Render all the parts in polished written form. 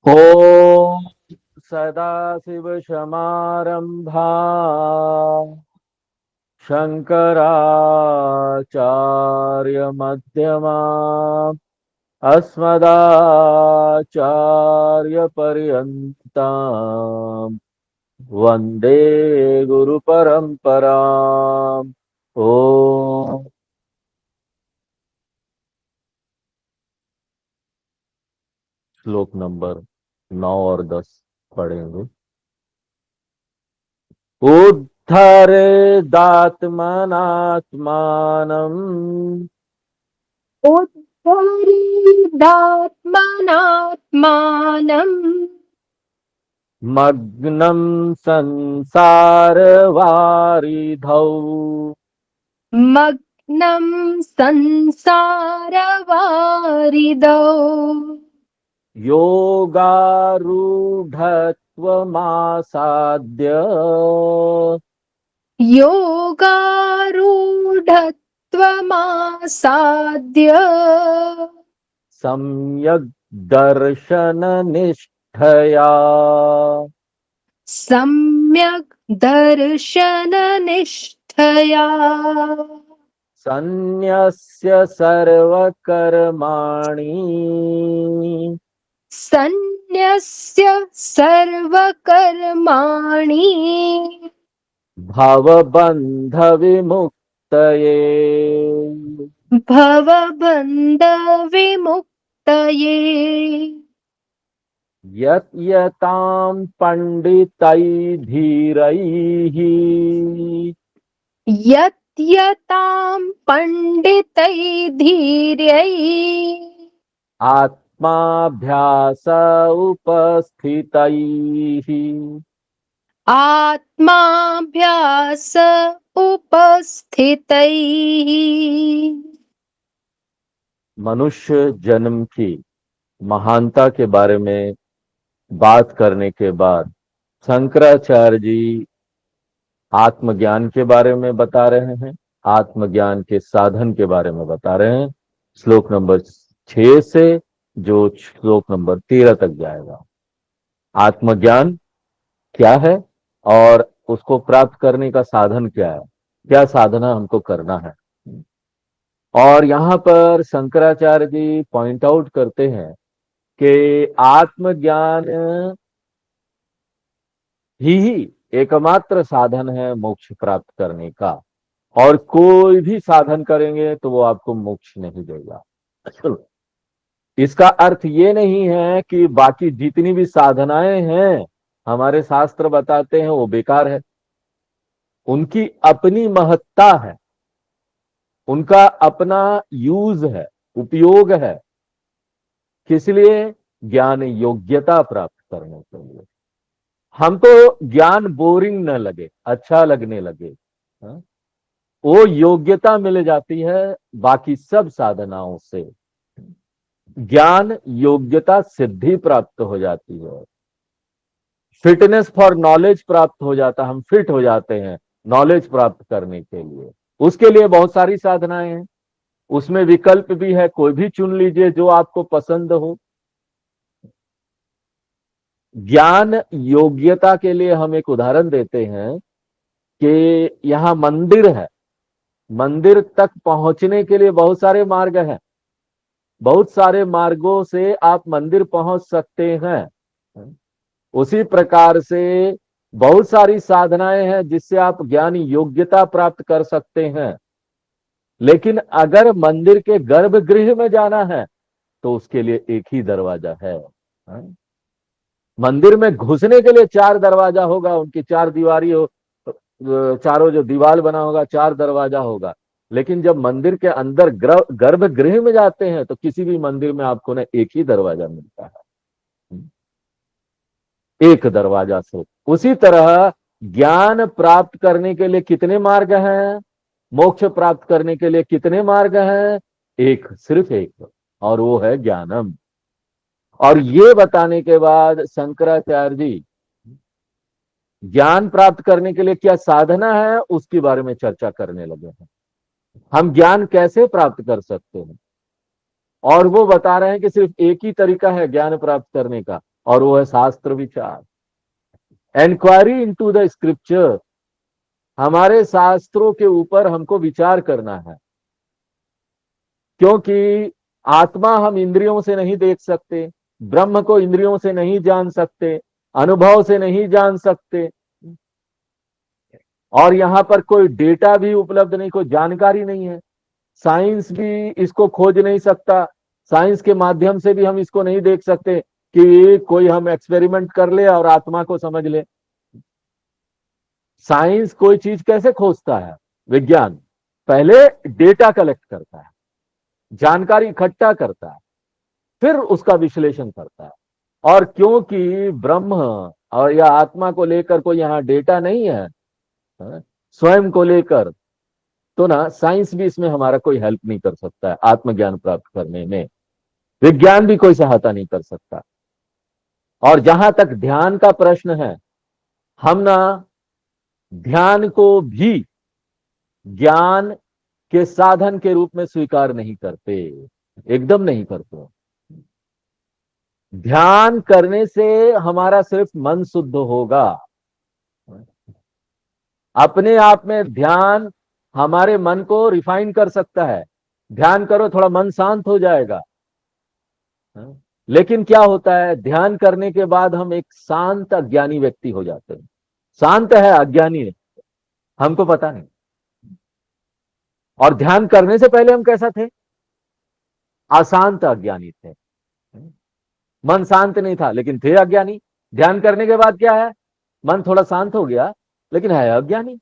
ॐ सदाशिवसमारम्भा शङ्कराचार्यमध्यमा अस्मदाचार्यपर्यन्ताम् वन्दे गुरुपरम्पराम्। ॐ श्लोक नंबर 9 और 10 पढ़ेंगे। उद्धरेदात्मनात्मानम् उद्धरेदात्मनात्मानम् मग्नं संसारवारिधौ मग्नं संसारवारिदौ योगारूढत्वमासाद्य योगारूढत्वमासाद्य सम्यग् दर्शननिष्ठया सम्यक् दर्शननिष्ठया सन्न्यस्य सर्वकर्माणि सन्न्यस्य सर्वकर्माणि भवबन्धविमुक्तये भवबन्धविमुक्तये यत् यतां पण्डितैर्धीरैः यत्यतां पण्डितैर्धीर्यैः आत्माभ्यास उपस्थितैः आत्माभ्यास उपस्थितैः मनुष्य जन्म की महानता के बारे में बात करने के बाद शंकराचार्य जी आत्मज्ञान के बारे में बता रहे हैं, आत्मज्ञान के साधन के बारे में बता रहे हैं। श्लोक नंबर 6 से जो श्लोक नंबर 13 तक जाएगा। आत्मज्ञान क्या है और उसको प्राप्त करने का साधन क्या है, क्या साधना हमको करना है। और यहां पर शंकराचार्य जी पॉइंट आउट करते हैं कि आत्मज्ञान ही एकमात्र साधन है मोक्ष प्राप्त करने का, और कोई भी साधन करेंगे तो वो आपको मोक्ष नहीं देगा। इसका अर्थ ये नहीं है कि बाकी जितनी भी साधनाएं हैं हमारे शास्त्र बताते हैं वो बेकार है। उनकी अपनी महत्ता है, उनका अपना यूज है, उपयोग है। किस लिए? ज्ञान योग्यता प्राप्त करने के लिए। हमको ज्ञान बोरिंग न लगे, अच्छा लगने लगे, हाँ? वो योग्यता मिल जाती है बाकी सब साधनाओं से। ज्ञान योग्यता सिद्धि प्राप्त हो जाती है, फिटनेस फॉर नॉलेज प्राप्त हो जाता, हम फिट हो जाते हैं नॉलेज प्राप्त करने के लिए। उसके लिए बहुत सारी साधनाएं हैं, उसमें विकल्प भी है, कोई भी चुन लीजिए जो आपको पसंद हो। ज्ञान योग्यता के लिए हम एक उदाहरण देते हैं कि यहां मंदिर है, मंदिर तक पहुंचने के लिए बहुत सारे मार्ग हैं, बहुत सारे मार्गों से आप मंदिर पहुंच सकते हैं। उसी प्रकार से बहुत सारी साधनाएं हैं जिससे आप ज्ञान योग्यता प्राप्त कर सकते हैं। लेकिन अगर मंदिर के गर्भगृह में जाना है तो उसके लिए एक ही दरवाजा है। मंदिर में घुसने के लिए 4 दरवाजा होगा, उनकी 4 दीवारी हो, चारों जो दीवार बना होगा 4 दरवाजा होगा। लेकिन जब मंदिर के अंदर गर्भगृह में जाते हैं तो किसी भी मंदिर में आपको ना एक ही दरवाजा मिलता है, एक दरवाजा से। उसी तरह ज्ञान प्राप्त करने के लिए कितने मार्ग हैं, मोक्ष प्राप्त करने के लिए कितने मार्ग हैं? एक, सिर्फ एक, और वो है ज्ञानम। और ये बताने के बाद शंकराचार्य जी ज्ञान प्राप्त करने के लिए क्या साधना है उसके बारे में चर्चा करने लगे हैं। हम ज्ञान कैसे प्राप्त कर सकते हैं, और वो बता रहे हैं कि सिर्फ एक ही तरीका है ज्ञान प्राप्त करने का, और वो है शास्त्र विचार, इंक्वायरी इनटू द स्क्रिप्चर। हमारे शास्त्रों के ऊपर हमको विचार करना है, क्योंकि आत्मा हम इंद्रियों से नहीं देख सकते, ब्रह्म को इंद्रियों से नहीं जान सकते, अनुभव से नहीं जान सकते, और यहां पर कोई डेटा भी उपलब्ध नहीं, कोई जानकारी नहीं है। साइंस भी इसको खोज नहीं सकता, साइंस के माध्यम से भी हम इसको नहीं देख सकते कि कोई हम एक्सपेरिमेंट कर ले और आत्मा को समझ ले। साइंस कोई चीज कैसे खोजता है? विज्ञान पहले डेटा कलेक्ट करता है, जानकारी इकट्ठा करता है, फिर उसका विश्लेषण करता है। और क्योंकि ब्रह्म और या आत्मा को लेकर कोई यहां डेटा नहीं है, स्वयं को लेकर, तो ना साइंस भी इसमें हमारा कोई हेल्प नहीं कर सकता है आत्मज्ञान प्राप्त करने में। विज्ञान भी कोई सहायता नहीं कर सकता। और जहां तक ध्यान का प्रश्न है, हम ना ध्यान को भी ज्ञान के साधन के रूप में स्वीकार नहीं करते, एकदम नहीं करते। ध्यान करने से हमारा सिर्फ मन शुद्ध होगा। अपने आप में ध्यान हमारे मन को रिफाइन कर सकता है। ध्यान करो, थोड़ा मन शांत हो जाएगा। लेकिन क्या होता है, ध्यान करने के बाद हम एक शांत अज्ञानी व्यक्ति हो जाते हैं। शांत है, अज्ञानी है, हमको पता नहीं। और ध्यान करने से पहले हम कैसा थे? अशांत अज्ञानी थे। मन शांत नहीं था लेकिन थे अज्ञानी। ध्यान करने के बाद क्या है? मन थोड़ा शांत हो गया लेकिन है अज्ञानी।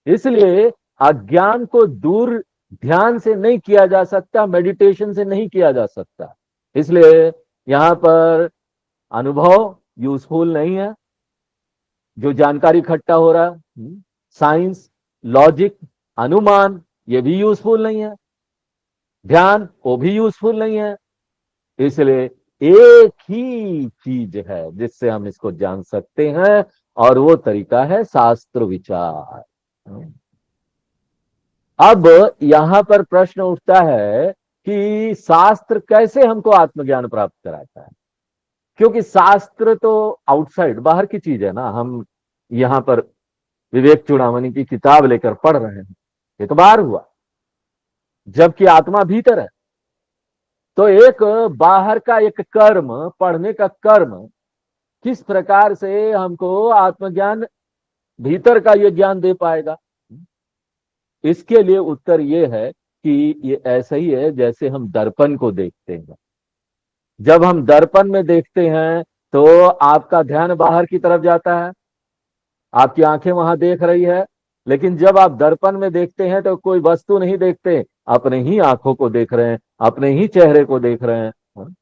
इसलिए अज्ञान को दूर ध्यान से नहीं किया जा सकता, मेडिटेशन से नहीं किया जा सकता। इसलिए यहां पर अनुभव यूजफुल नहीं है, जो जानकारी इकट्ठा हो रहा है, साइंस, लॉजिक, अनुमान, ये भी यूजफुल नहीं है। ध्यान वो भी यूजफुल नहीं है। इसलिए एक ही चीज है जिससे हम इसको जान सकते हैं, और वो तरीका है शास्त्र विचार। अब यहां पर प्रश्न उठता है कि शास्त्र कैसे हमको आत्मज्ञान प्राप्त कराता है? क्योंकि शास्त्र तो आउटसाइड, बाहर की चीज है ना। हम यहां पर विवेक चूड़ामणि की किताब लेकर पढ़ रहे हैं, ये तो बाहर हुआ, जबकि आत्मा भीतर है। तो एक बाहर का एक कर्म, पढ़ने का कर्म, किस प्रकार से हमको आत्मज्ञान, भीतर का ये ज्ञान दे पाएगा? इसके लिए उत्तर ये है कि ये ऐसा ही है जैसे हम दर्पण को देखते हैं। जब हम दर्पण में देखते हैं तो आपका ध्यान बाहर की तरफ जाता है, आपकी आंखें वहां देख रही है, लेकिन जब आप दर्पण में देखते हैं तो कोई वस्तु नहीं देखते, अपने ही आंखों को देख रहे हैं, अपने ही चेहरे को देख रहे हैं।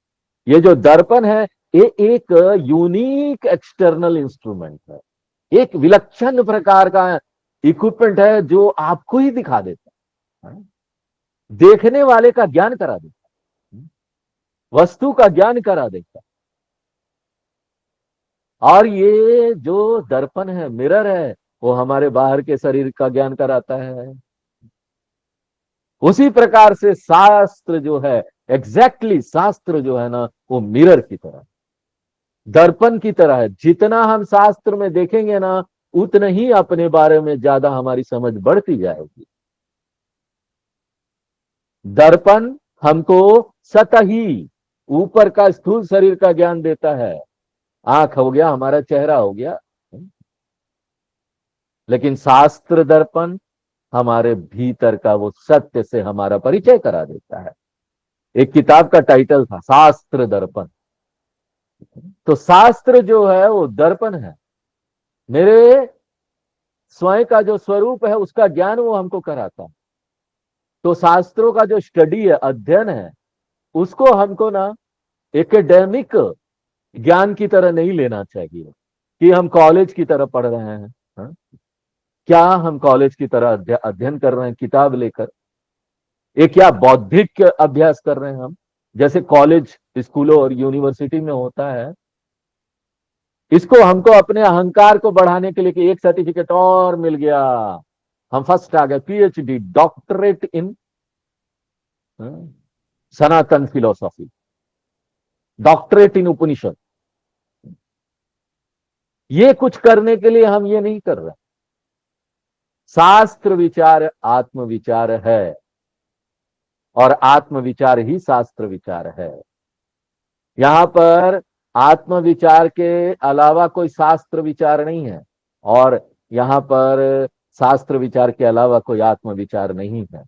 ये जो दर्पण है, ये एक यूनिक एक्सटर्नल इंस्ट्रूमेंट है, एक विलक्षण प्रकार का इक्विपमेंट है जो आपको ही दिखा देता है, देखने वाले का ज्ञान करा देता है, वस्तु का ज्ञान करा देता है। और ये जो दर्पण है, मिरर है, वो हमारे बाहर के शरीर का ज्ञान कराता है। उसी प्रकार से शास्त्र जो है, एग्जैक्टली शास्त्र जो है ना, वो मिरर की तरह, दर्पण की तरह है। जितना हम शास्त्र में देखेंगे ना, उतना ही अपने बारे में ज्यादा हमारी समझ बढ़ती जाएगी। दर्पण हमको सतही, ऊपर का स्थूल शरीर का ज्ञान देता है, आंख हो गया, हमारा चेहरा हो गया। लेकिन शास्त्र दर्पण हमारे भीतर का वो सत्य से हमारा परिचय करा देता है। एक किताब का टाइटल था शास्त्र दर्पण। तो शास्त्र जो है वो दर्पण है, मेरे स्वयं का जो स्वरूप है उसका ज्ञान वो हमको कराता है। तो शास्त्रों का जो स्टडी है, अध्ययन है, उसको हमको ना एकेडमिक ज्ञान की तरह नहीं लेना चाहिए कि हम कॉलेज की तरह पढ़ रहे हैं। हा? क्या हम कॉलेज की तरह अध्ययन कर रहे हैं किताब लेकर? ये क्या बौद्धिक अभ्यास कर रहे हैं हम, जैसे कॉलेज, स्कूलों और यूनिवर्सिटी में होता है? इसको हमको अपने अहंकार को बढ़ाने के लिए कि एक सर्टिफिकेट और मिल गया, हम फर्स्ट आ गए, PhD, doctorate in Sanatan philosophy, doctorate in Upanishad. ये कुछ करने के लिए हम ये नहीं कर रहे। शास्त्र विचार आत्म विचार है, और आत्म विचार ही शास्त्र विचार है। यहां पर आत्म विचार के अलावा कोई शास्त्र विचार नहीं है, और यहां पर शास्त्र विचार के अलावा कोई आत्म विचार नहीं है।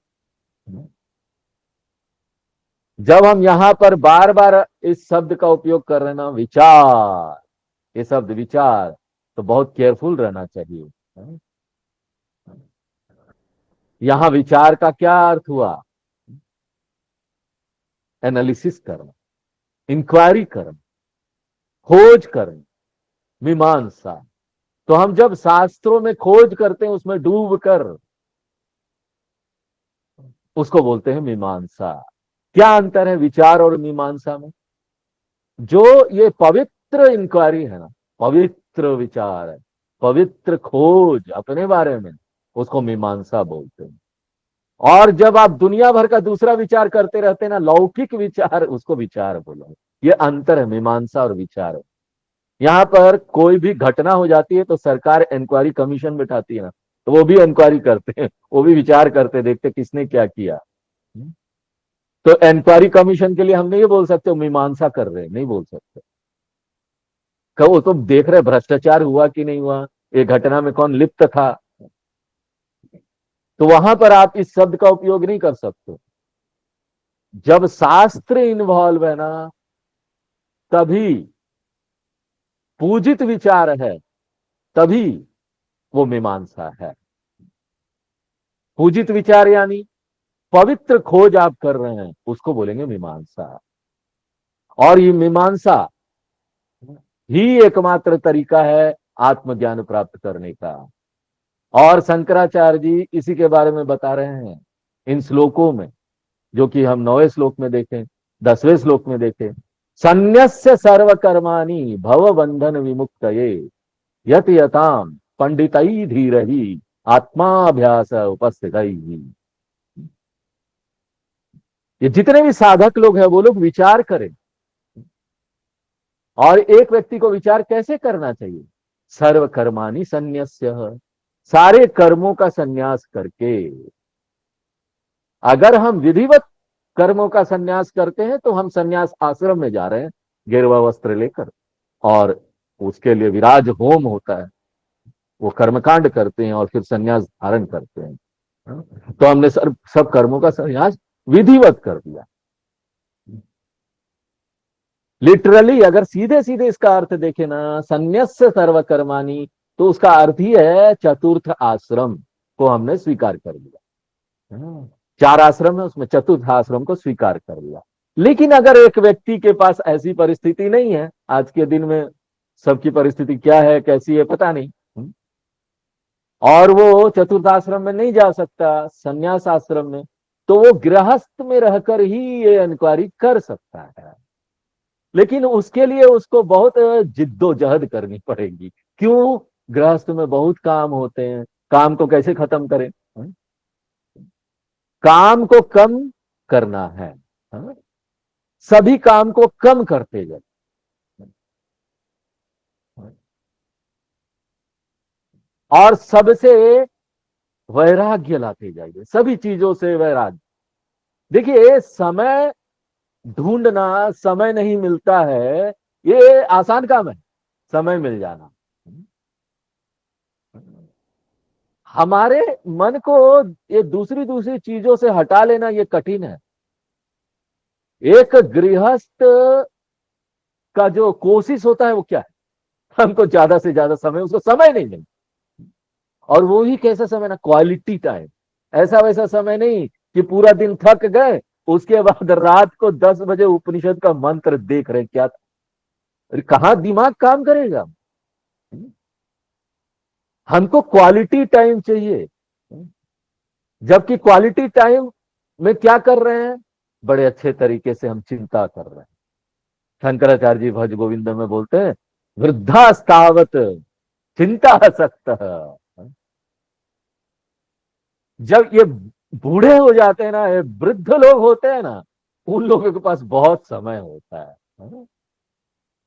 जब हम यहां पर बार बार इस शब्द का उपयोग कर रहे हैं ना, विचार, ये शब्द विचार, तो बहुत केयरफुल रहना चाहिए। यहां विचार का क्या अर्थ हुआ? एनालिसिस करना, इंक्वायरी करना, खोज करना, मीमांसा। तो हम जब शास्त्रों में खोज करते हैं, उसमें डूब कर, उसको बोलते हैं मीमांसा। क्या अंतर है विचार और मीमांसा में? जो ये पवित्र इंक्वायरी है ना, पवित्र विचार है, पवित्र खोज अपने बारे में, उसको मीमांसा बोलते हैं। और जब आप दुनिया भर का दूसरा विचार करते रहते हैं ना, लौकिक विचार, उसको विचार बोलो। ये अंतर है मीमांसा और विचार। यहाँ पर कोई भी घटना हो जाती है तो सरकार इंक्वायरी कमीशन बिठाती है ना, तो वो भी इंक्वायरी करते हैं, वो भी विचार करते, देखते किसने क्या किया। तो इंक्वायरी कमीशन के लिए हम नहीं बोल सकते मीमांसा कर रहे हैं, नहीं बोल सकते। वो तो देख रहे भ्रष्टाचार हुआ कि नहीं हुआ, ये घटना में कौन लिप्त था, तो वहां पर आप इस शब्द का उपयोग नहीं कर सकते। जब शास्त्र इन्वॉल्व है ना, तभी पूजित विचार है, तभी वो मीमांसा है। पूजित विचार यानी पवित्र खोज आप कर रहे हैं, उसको बोलेंगे मीमांसा। और ये मीमांसा ही एकमात्र तरीका है आत्मज्ञान प्राप्त करने का। और शंकराचार्य जी इसी के बारे में बता रहे हैं इन श्लोकों में, जो कि हम 9वें श्लोक में देखें, 10वें श्लोक में देखें। संन्यस्य सर्वकर्माणि भव बंधन विमुक्तये यत यताम पंडितई धीरहि आत्माभ्यास उपस्थित। ये जितने भी साधक लोग हैं, वो लोग विचार करें। और एक व्यक्ति को विचार कैसे करना चाहिए? सर्व कर्माणि संन्यस्य, सारे कर्मों का संन्यास करके। अगर हम विधिवत कर्मों का संन्यास करते हैं तो हम संन्यास आश्रम में जा रहे हैं, गेरुआ वस्त्र लेकर, और उसके लिए विराज होम होता है, वो कर्मकांड करते हैं और फिर संन्यास धारण करते हैं। तो हमने सब कर्मों का संन्यास विधिवत कर दिया। लिटरली अगर सीधे सीधे इसका अर्थ देखे ना, संन्यास्य सर्वकर्माणी, तो उसका अर्थ ही है चतुर्थ आश्रम को हमने स्वीकार कर लिया। 4 आश्रम है, उसमें चतुर्थ आश्रम को स्वीकार कर लिया। लेकिन अगर एक व्यक्ति के पास ऐसी परिस्थिति नहीं है, आज के दिन में सबकी परिस्थिति क्या है कैसी है पता नहीं, और वो चतुर्थ आश्रम में नहीं जा सकता, संन्यास आश्रम में, तो वो गृहस्थ में रहकर ही ये इंक्वायरी कर सकता है। लेकिन उसके लिए उसको बहुत जिद्दोजहद करनी पड़ेगी। क्यों? गृहस्थ में बहुत काम होते हैं, काम को कैसे खत्म करें? काम को कम करना है, सभी काम को कम करते जाए, और सबसे वैराग्य लाते जाइए, सभी चीजों से वैराग्य। देखिए, समय ढूंढना, समय नहीं मिलता है, ये आसान काम है, समय मिल जाना। हमारे मन को ये दूसरी दूसरी चीजों से हटा लेना ये कठिन है। एक गृहस्थ का जो कोशिश होता है वो क्या है? हमको ज्यादा से ज्यादा समय, उसको समय नहीं मिलता। और वो ही कैसा समय ना, क्वालिटी टाइम। ऐसा वैसा समय नहीं कि पूरा दिन थक गए, उसके बाद रात को 10 बजे उपनिषद का मंत्र देख रहे क्या था? अरे कहां दिमाग काम करेगा? हमको क्वालिटी टाइम चाहिए। जबकि क्वालिटी टाइम में क्या कर रहे हैं? बड़े अच्छे तरीके से हम चिंता कर रहे हैं। शंकराचार्य जी भज गोविंद में बोलते हैं, वृद्धास्तावत चिंता सक्त। जब ये बूढ़े हो जाते हैं ना, ये वृद्ध लोग होते हैं ना, उन लोगों के पास बहुत समय होता है।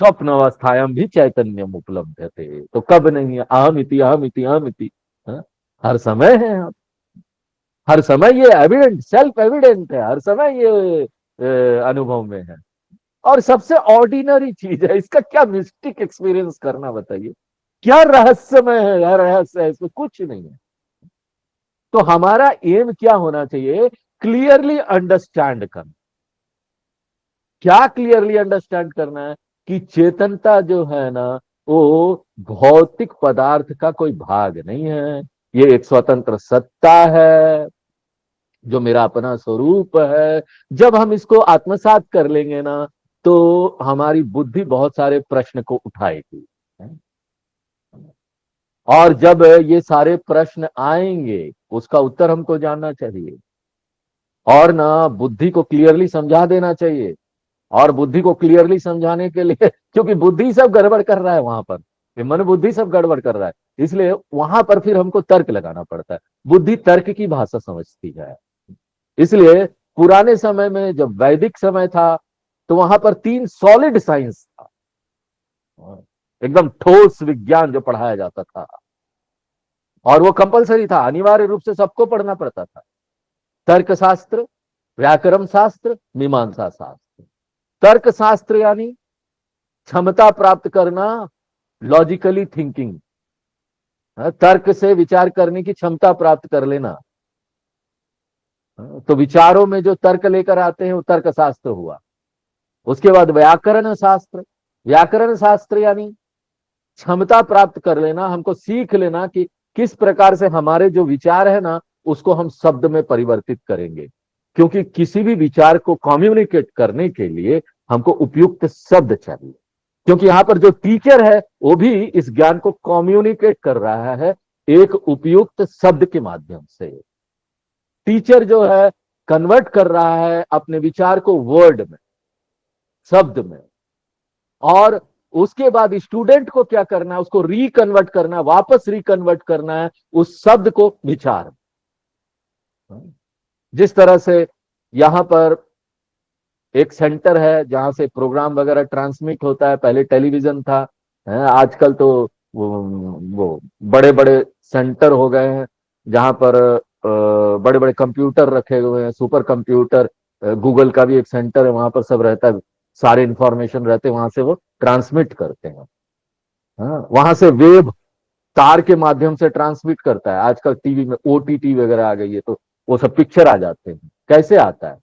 स्वप्न अवस्थायां भी चैतन्यम उपलब्ध थे, तो कब नहीं है, अहम इति अहम इति अहम इति। हाँ? हर समय है, हर समय ये एविडेंट, सेल्फ एविडेंट है, हर समय ये अनुभव में है। और सबसे ऑर्डिनरी चीज है, इसका क्या मिस्टिक एक्सपीरियंस करना बताइए, क्या रहस्यमय है, क्या रहस्य है, इसमें कुछ नहीं है। तो हमारा एम क्या होना चाहिए, क्लियरली अंडरस्टैंड करना। क्या क्लियरली अंडरस्टैंड करना है कि चेतनता जो है ना, वो भौतिक पदार्थ का कोई भाग नहीं है, ये एक स्वतंत्र सत्ता है जो मेरा अपना स्वरूप है। जब हम इसको आत्मसात कर लेंगे ना, तो हमारी बुद्धि बहुत सारे प्रश्न को उठाएगी। और जब ये सारे प्रश्न आएंगे, उसका उत्तर हमको जानना चाहिए, और ना बुद्धि को क्लियरली समझा देना चाहिए। और बुद्धि को क्लियरली समझाने के लिए क्योंकि बुद्धि सब गड़बड़ कर रहा है वहां पर, ये मन बुद्धि सब गड़बड़ कर रहा है, इसलिए वहां पर फिर हमको तर्क लगाना पड़ता है। बुद्धि तर्क की भाषा समझती है। इसलिए पुराने समय में जब वैदिक समय था, तो वहां पर 3 सॉलिड साइंस था, एकदम ठोस विज्ञान जो पढ़ाया जाता था, और वो कंपलसरी था, अनिवार्य रूप से सबको पढ़ना पड़ता था। तर्क शास्त्र, व्याकरण शास्त्र, मीमांसा शास्त्र। तर्क शास्त्र यानी क्षमता प्राप्त करना, लॉजिकली थिंकिंग, तर्क से विचार करने की क्षमता प्राप्त कर लेना। तो विचारों में जो तर्क लेकर आते हैं वो तर्क शास्त्र हुआ। उसके बाद व्याकरण शास्त्र। व्याकरण शास्त्र यानी क्षमता प्राप्त कर लेना, हमको सीख लेना कि किस प्रकार से हमारे जो विचार है ना, उसको हम शब्द में परिवर्तित करेंगे। क्योंकि किसी भी विचार को कम्युनिकेट करने के लिए हमको उपयुक्त शब्द चाहिए। क्योंकि यहां पर जो टीचर है वो भी इस ज्ञान को कम्युनिकेट कर रहा है एक उपयुक्त शब्द के माध्यम से। टीचर जो है कन्वर्ट कर रहा है अपने विचार को वर्ड में, शब्द में। और उसके बाद स्टूडेंट को क्या करना है, उसको रिकन्वर्ट करना है, वापस रिकन्वर्ट करना है उस शब्द को विचार में। जिस तरह से यहां पर एक सेंटर है जहां से प्रोग्राम वगैरह ट्रांसमिट होता है, पहले टेलीविजन था, आजकल तो वो बड़े बड़े सेंटर हो गए हैं जहां पर बड़े बड़े कंप्यूटर रखे हुए हैं, सुपर कंप्यूटर। गूगल का भी एक सेंटर है, वहां पर सब रहता है, सारे इंफॉर्मेशन रहते हैं, वहां से वो ट्रांसमिट करते हैं। हाँ, वहां से वेब तार के माध्यम से ट्रांसमिट करता है। आजकल टीवी में ओटीटी वगैरह आ गई है, तो वो सब पिक्चर आ जाते हैं। कैसे आता है,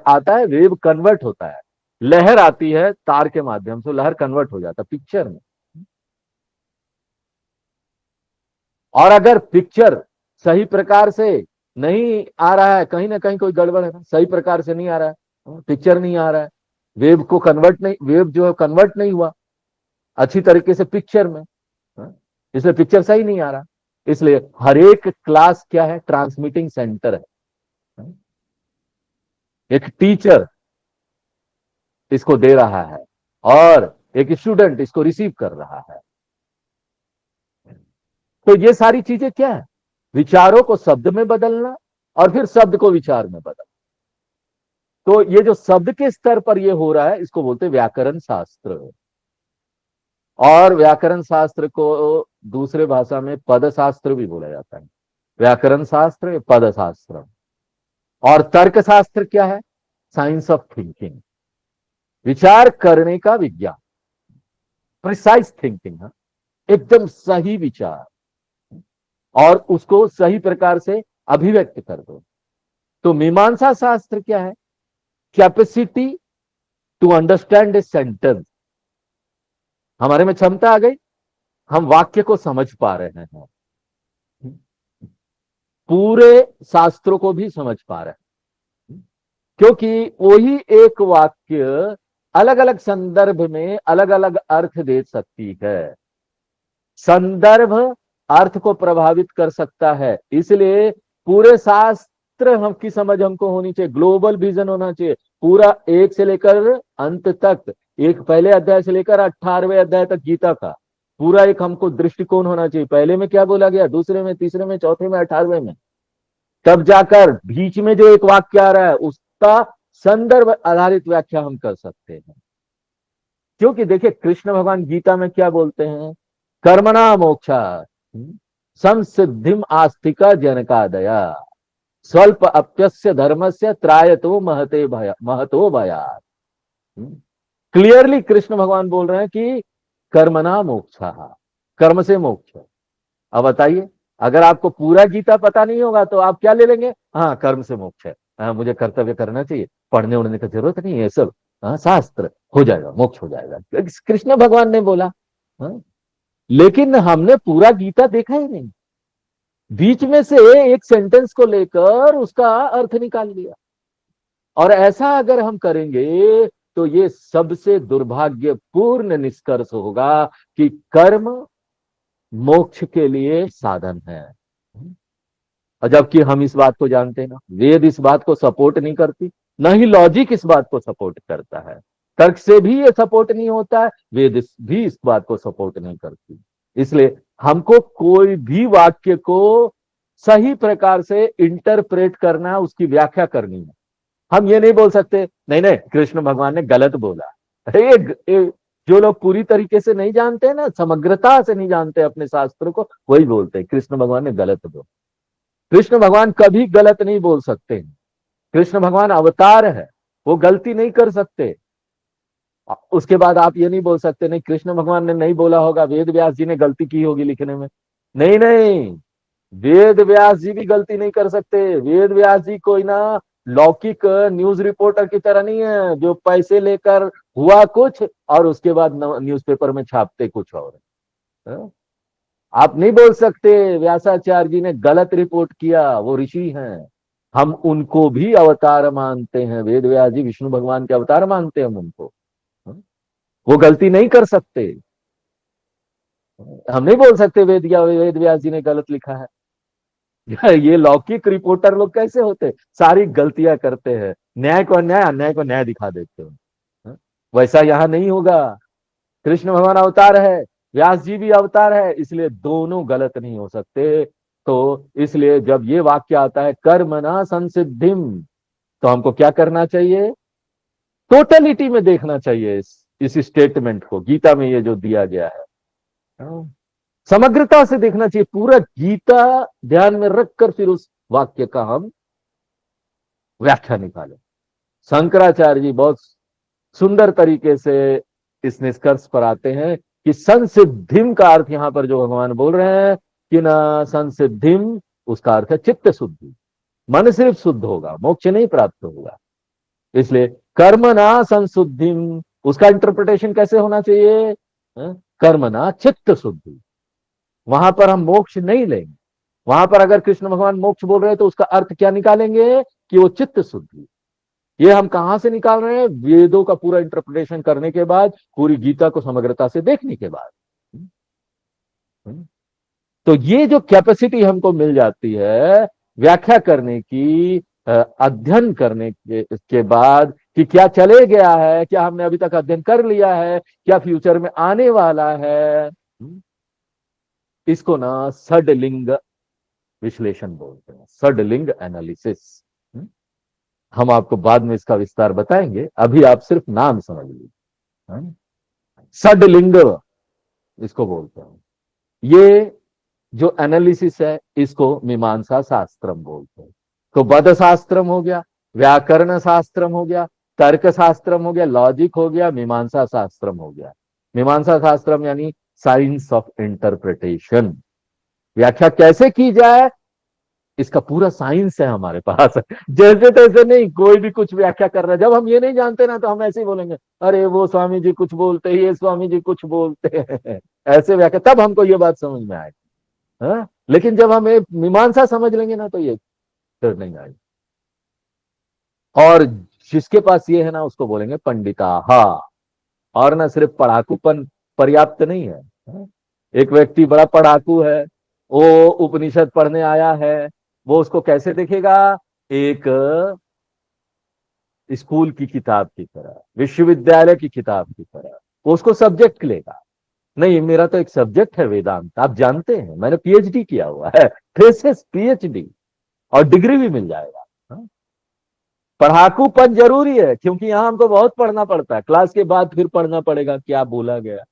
आता है, वेब कन्वर्ट होता है, लहर आती है तार के माध्यम से, लहर कन्वर्ट हो जाता है पिक्चर में। और अगर पिक्चर सही प्रकार से नहीं आ रहा है, कहीं ना कहीं कोई गड़बड़ है, सही प्रकार से नहीं आ रहा है, पिक्चर नहीं आ रहा है, वेब को कन्वर्ट नहीं, वेब जो है कन्वर्ट नहीं हुआ अच्छी तरीके से पिक्चर में, इसलिए पिक्चर सही नहीं आ रहा। इसलिए हर एक क्लास क्या है, ट्रांसमिटिंग सेंटर है। एक टीचर इसको दे रहा है और एक स्टूडेंट इसको रिसीव कर रहा है। तो ये सारी चीजें क्या है, विचारों को शब्द में बदलना और फिर शब्द को विचार में बदलना। तो ये जो शब्द के स्तर पर ये हो रहा है, इसको बोलते हैं व्याकरण शास्त्र। और व्याकरण शास्त्र को दूसरे भाषा में पद शास्त्र भी बोला जाता है। व्याकरण शास्त्र, पद शास्त्र। और तर्क शास्त्र क्या है, साइंस ऑफ थिंकिंग, विचार करने का विज्ञान, प्रिसाइज थिंकिंग, एकदम सही विचार और उसको सही प्रकार से अभिव्यक्त कर दो। तो मीमांसा शास्त्र क्या है, capacity to understand a sentence, हमारे में क्षमता आ गई, हम वाक्य को समझ पा रहे हैं, पूरे शास्त्रों को भी समझ पा रहे हैं। क्योंकि वही एक वाक्य अलग अलग संदर्भ में अलग अलग अर्थ दे सकती है। संदर्भ अर्थ को प्रभावित कर सकता है, इसलिए पूरे शास्त्र हम की समझ हमको होनी चाहिए, ग्लोबल विजन होना चाहिए, पूरा एक से लेकर अंत तक, एक पहले अध्याय से लेकर 18वें अध्याय तक गीता का पूरा एक हमको दृष्टिकोण होना चाहिए। पहले में क्या बोला गया, दूसरे में, तीसरे में, चौथे में, 18वें में, तब जाकर बीच में जो एक वाक्य आ रहा है उसका संदर्भ आधारित व्याख्या हम कर सकते हैं। क्योंकि देखिए कृष्ण भगवान गीता में क्या बोलते हैं, कर्मणा मोक्षा संसिद्धिम आस्तिका जनकादया स्वल्प अप्यस्य धर्मस्य त्रायतो महतो भयात्। क्लियरली कृष्ण भगवान बोल रहे हैं कि कर्मणा मोक्षा, कर्म से मोक्ष है। अब बताइए, अगर आपको पूरा गीता पता नहीं होगा तो आप क्या ले लेंगे, हाँ कर्म से मोक्ष है, हाँ मुझे कर्तव्य करना चाहिए, पढ़ने उड़ने की जरूरत नहीं है सब, हाँ शास्त्र हो जाएगा, मोक्ष हो जाएगा, कृष्ण भगवान ने बोला। हाँ? लेकिन हमने पूरा गीता देखा ही नहीं, बीच में से एक सेंटेंस को लेकर उसका अर्थ निकाल लिया। और ऐसा अगर हम करेंगे तो ये सबसे दुर्भाग्यपूर्ण निष्कर्ष होगा कि कर्म मोक्ष के लिए साधन है। और जबकि हम इस बात को जानते हैं ना, वेद इस बात को सपोर्ट नहीं करती, न ही लॉजिक इस बात को सपोर्ट करता है, तर्क से भी ये सपोर्ट नहीं होता है, वेद भी इस बात को सपोर्ट नहीं करती। इसलिए हमको कोई भी वाक्य को सही प्रकार से इंटरप्रेट करना, उसकी व्याख्या करनी है। हम ये नहीं बोल सकते नहीं नहीं कृष्ण भगवान ने गलत बोला। जो लोग पूरी तरीके से नहीं जानते हैं ना, समग्रता से नहीं जानते अपने शास्त्र को, वही बोलते हैं कृष्ण भगवान ने गलत बोला। कृष्ण भगवान कभी गलत नहीं बोल सकते। कृष्ण भगवान अवतार है, वो गलती नहीं कर सकते। उसके बाद आप ये नहीं बोल सकते नहीं कृष्ण भगवान ने नहीं बोला होगा, वेद व्यास जी ने गलती की होगी लिखने में। नहीं नहीं, वेद व्यास जी भी गलती नहीं कर सकते। वेद व्यास जी कोई ना लौकिक न्यूज रिपोर्टर की तरह नहीं है जो पैसे लेकर हुआ कुछ और उसके बाद न्यूज़पेपर में छापते कुछ और। हाँ? आप नहीं बोल सकते व्यासाचार्य जी ने गलत रिपोर्ट किया, वो ऋषि हैं, हम उनको भी अवतार मानते हैं। वेद व्यास जी विष्णु भगवान के अवतार मानते हैं हम उनको। हाँ? वो गलती नहीं कर सकते। हम नहीं बोल सकते वेद व्यास जी ने गलत लिखा है। ये लौकिक रिपोर्टर लोग कैसे होते, सारी गलतियां करते हैं, न्याय को अन्याय, अन्याय को न्याय दिखा देते हैं। हाँ? वैसा यहां नहीं होगा। कृष्ण भगवान अवतार है, व्यास जी भी अवतार है, इसलिए दोनों गलत नहीं हो सकते। तो इसलिए जब ये वाक्य आता है कर्मणा संसिद्धिम, तो हमको क्या करना चाहिए, टोटलिटी में देखना चाहिए इस स्टेटमेंट को, गीता में ये जो दिया गया है। हाँ? समग्रता से देखना चाहिए, पूरा गीता ध्यान में रखकर फिर उस वाक्य का हम व्याख्या निकालें। शंकराचार्य जी बहुत सुंदर तरीके से इस निष्कर्ष पर आते हैं कि संसिद्धिम का अर्थ यहां पर जो भगवान बोल रहे हैं कि ना संसिद्धिम, उसका अर्थ है चित्त शुद्धि, मन सिर्फ शुद्ध होगा, मोक्ष नहीं प्राप्त होगा। इसलिए कर्मणा संशुद्धिम, उसका इंटरप्रिटेशन कैसे होना चाहिए, कर्मणा चित्त शुद्धि। वहां पर हम मोक्ष नहीं लेंगे, वहां पर अगर कृष्ण भगवान मोक्ष बोल रहे हैं तो उसका अर्थ क्या निकालेंगे कि वो चित्त शुद्धि। ये हम कहां से निकाल रहे हैं, वेदों का पूरा इंटरप्रिटेशन करने के बाद, पूरी गीता को समग्रता से देखने के बाद। तो ये जो कैपेसिटी हमको मिल जाती है व्याख्या करने की, अध्ययन करने के बाद कि क्या चले गया है, क्या हमने अभी तक अध्ययन कर लिया है, क्या फ्यूचर में आने वाला है, इसको ना षडलिंग विश्लेषण बोलते हैं, षडलिंग एनालिसिस। हम आपको बाद में इसका विस्तार बताएंगे, अभी आप सिर्फ नाम समझ लीजिए। षडलिंग इसको बोलते हैं। ये जो एनालिसिस है इसको मीमांसा शास्त्रम बोलते हैं। तो बद शास्त्रम हो गया, व्याकरण शास्त्रम हो गया, तर्क शास्त्रम हो गया, लॉजिक हो गया, मीमांसा शास्त्रम हो गया। मीमांसा शास्त्रम यानी साइंस ऑफ इंटरप्रिटेशन, व्याख्या कैसे की जाए इसका पूरा साइंस है हमारे पास। जैसे तैसे नहीं कोई भी कुछ व्याख्या कर रहा है, जब हम ये नहीं जानते ना तो हम ऐसे ही बोलेंगे अरे वो स्वामी जी कुछ बोलते हैं, ये स्वामी जी कुछ बोलते हैं, ऐसे व्याख्या, तब हमको ये बात समझ में आएगी। हाँ? लेकिन जब हम मीमांसा समझ लेंगे ना तो ये फिर नहीं आएगी। और जिसके पास ये है ना उसको बोलेंगे पंडिता। हाँ, और ना सिर्फ पढ़ाकूपन पर्याप्त नहीं है। हाँ? एक व्यक्ति बड़ा पढ़ाकू है, वो उपनिषद पढ़ने आया है, वो उसको कैसे देखेगा, एक स्कूल की किताब की तरह, विश्वविद्यालय की किताब की तरह, वो उसको सब्जेक्ट लेगा। नहीं मेरा तो एक सब्जेक्ट है वेदांत, आप जानते हैं मैंने पीएचडी किया हुआ है, थेसिस पीएचडी, और डिग्री भी मिल जाएगा। हाँ? पढ़ाकूपन जरूरी है, क्योंकि यहाँ हमको बहुत पढ़ना पड़ता है, क्लास के बाद फिर पढ़ना पड़ेगा क्या बोला गया,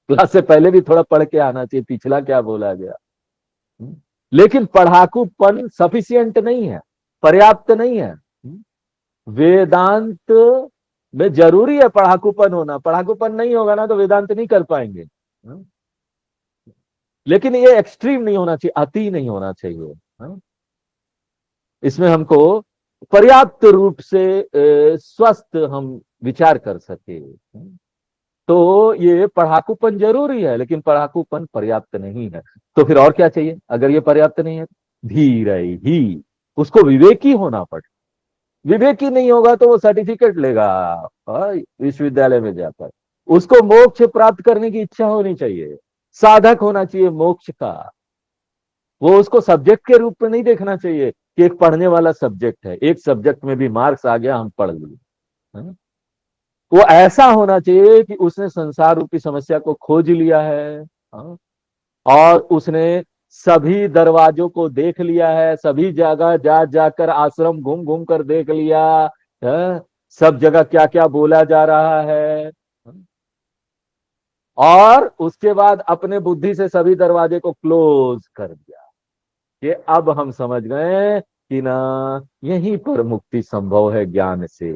क्लास से पहले भी थोड़ा पढ़ के आना चाहिए पिछला क्या बोला गया। लेकिन पढ़ाकूपन सफिशियंट नहीं है, पर्याप्त नहीं है। वेदांत में जरूरी है पढ़ाकूपन होना, पढ़ाकूपन नहीं होगा ना तो वेदांत नहीं कर पाएंगे। लेकिन ये एक्सट्रीम नहीं होना चाहिए, अति नहीं होना चाहिए। इसमें हमको पर्याप्त रूप से स्वस्थ हम विचार कर सके। तो ये पढ़ाकूपन जरूरी है, लेकिन पढ़ाकूपन पर्याप्त नहीं है। तो फिर और क्या चाहिए अगर ये पर्याप्त नहीं है? धीर ही, उसको विवेकी होना पड़े। विवेकी नहीं होगा तो वो सर्टिफिकेट लेगा विश्वविद्यालय में जाकर, उसको मोक्ष प्राप्त करने की इच्छा होनी चाहिए, साधक होना चाहिए मोक्ष का। वो उसको सब्जेक्ट के रूप में नहीं देखना चाहिए कि एक पढ़ने वाला सब्जेक्ट है, एक सब्जेक्ट में भी मार्क्स आ गया हम पढ़ लिए। वो ऐसा होना चाहिए कि उसने संसार रूपी समस्या को खोज लिया है, और उसने सभी दरवाजों को देख लिया है, सभी जगह जा जाकर आश्रम घूम घूम कर देख लिया है, सब जगह क्या क्या बोला जा रहा है, और उसके बाद अपने बुद्धि से सभी दरवाजे को क्लोज कर दिया कि अब हम समझ गए कि ना यहीं पर मुक्ति संभव है ज्ञान से।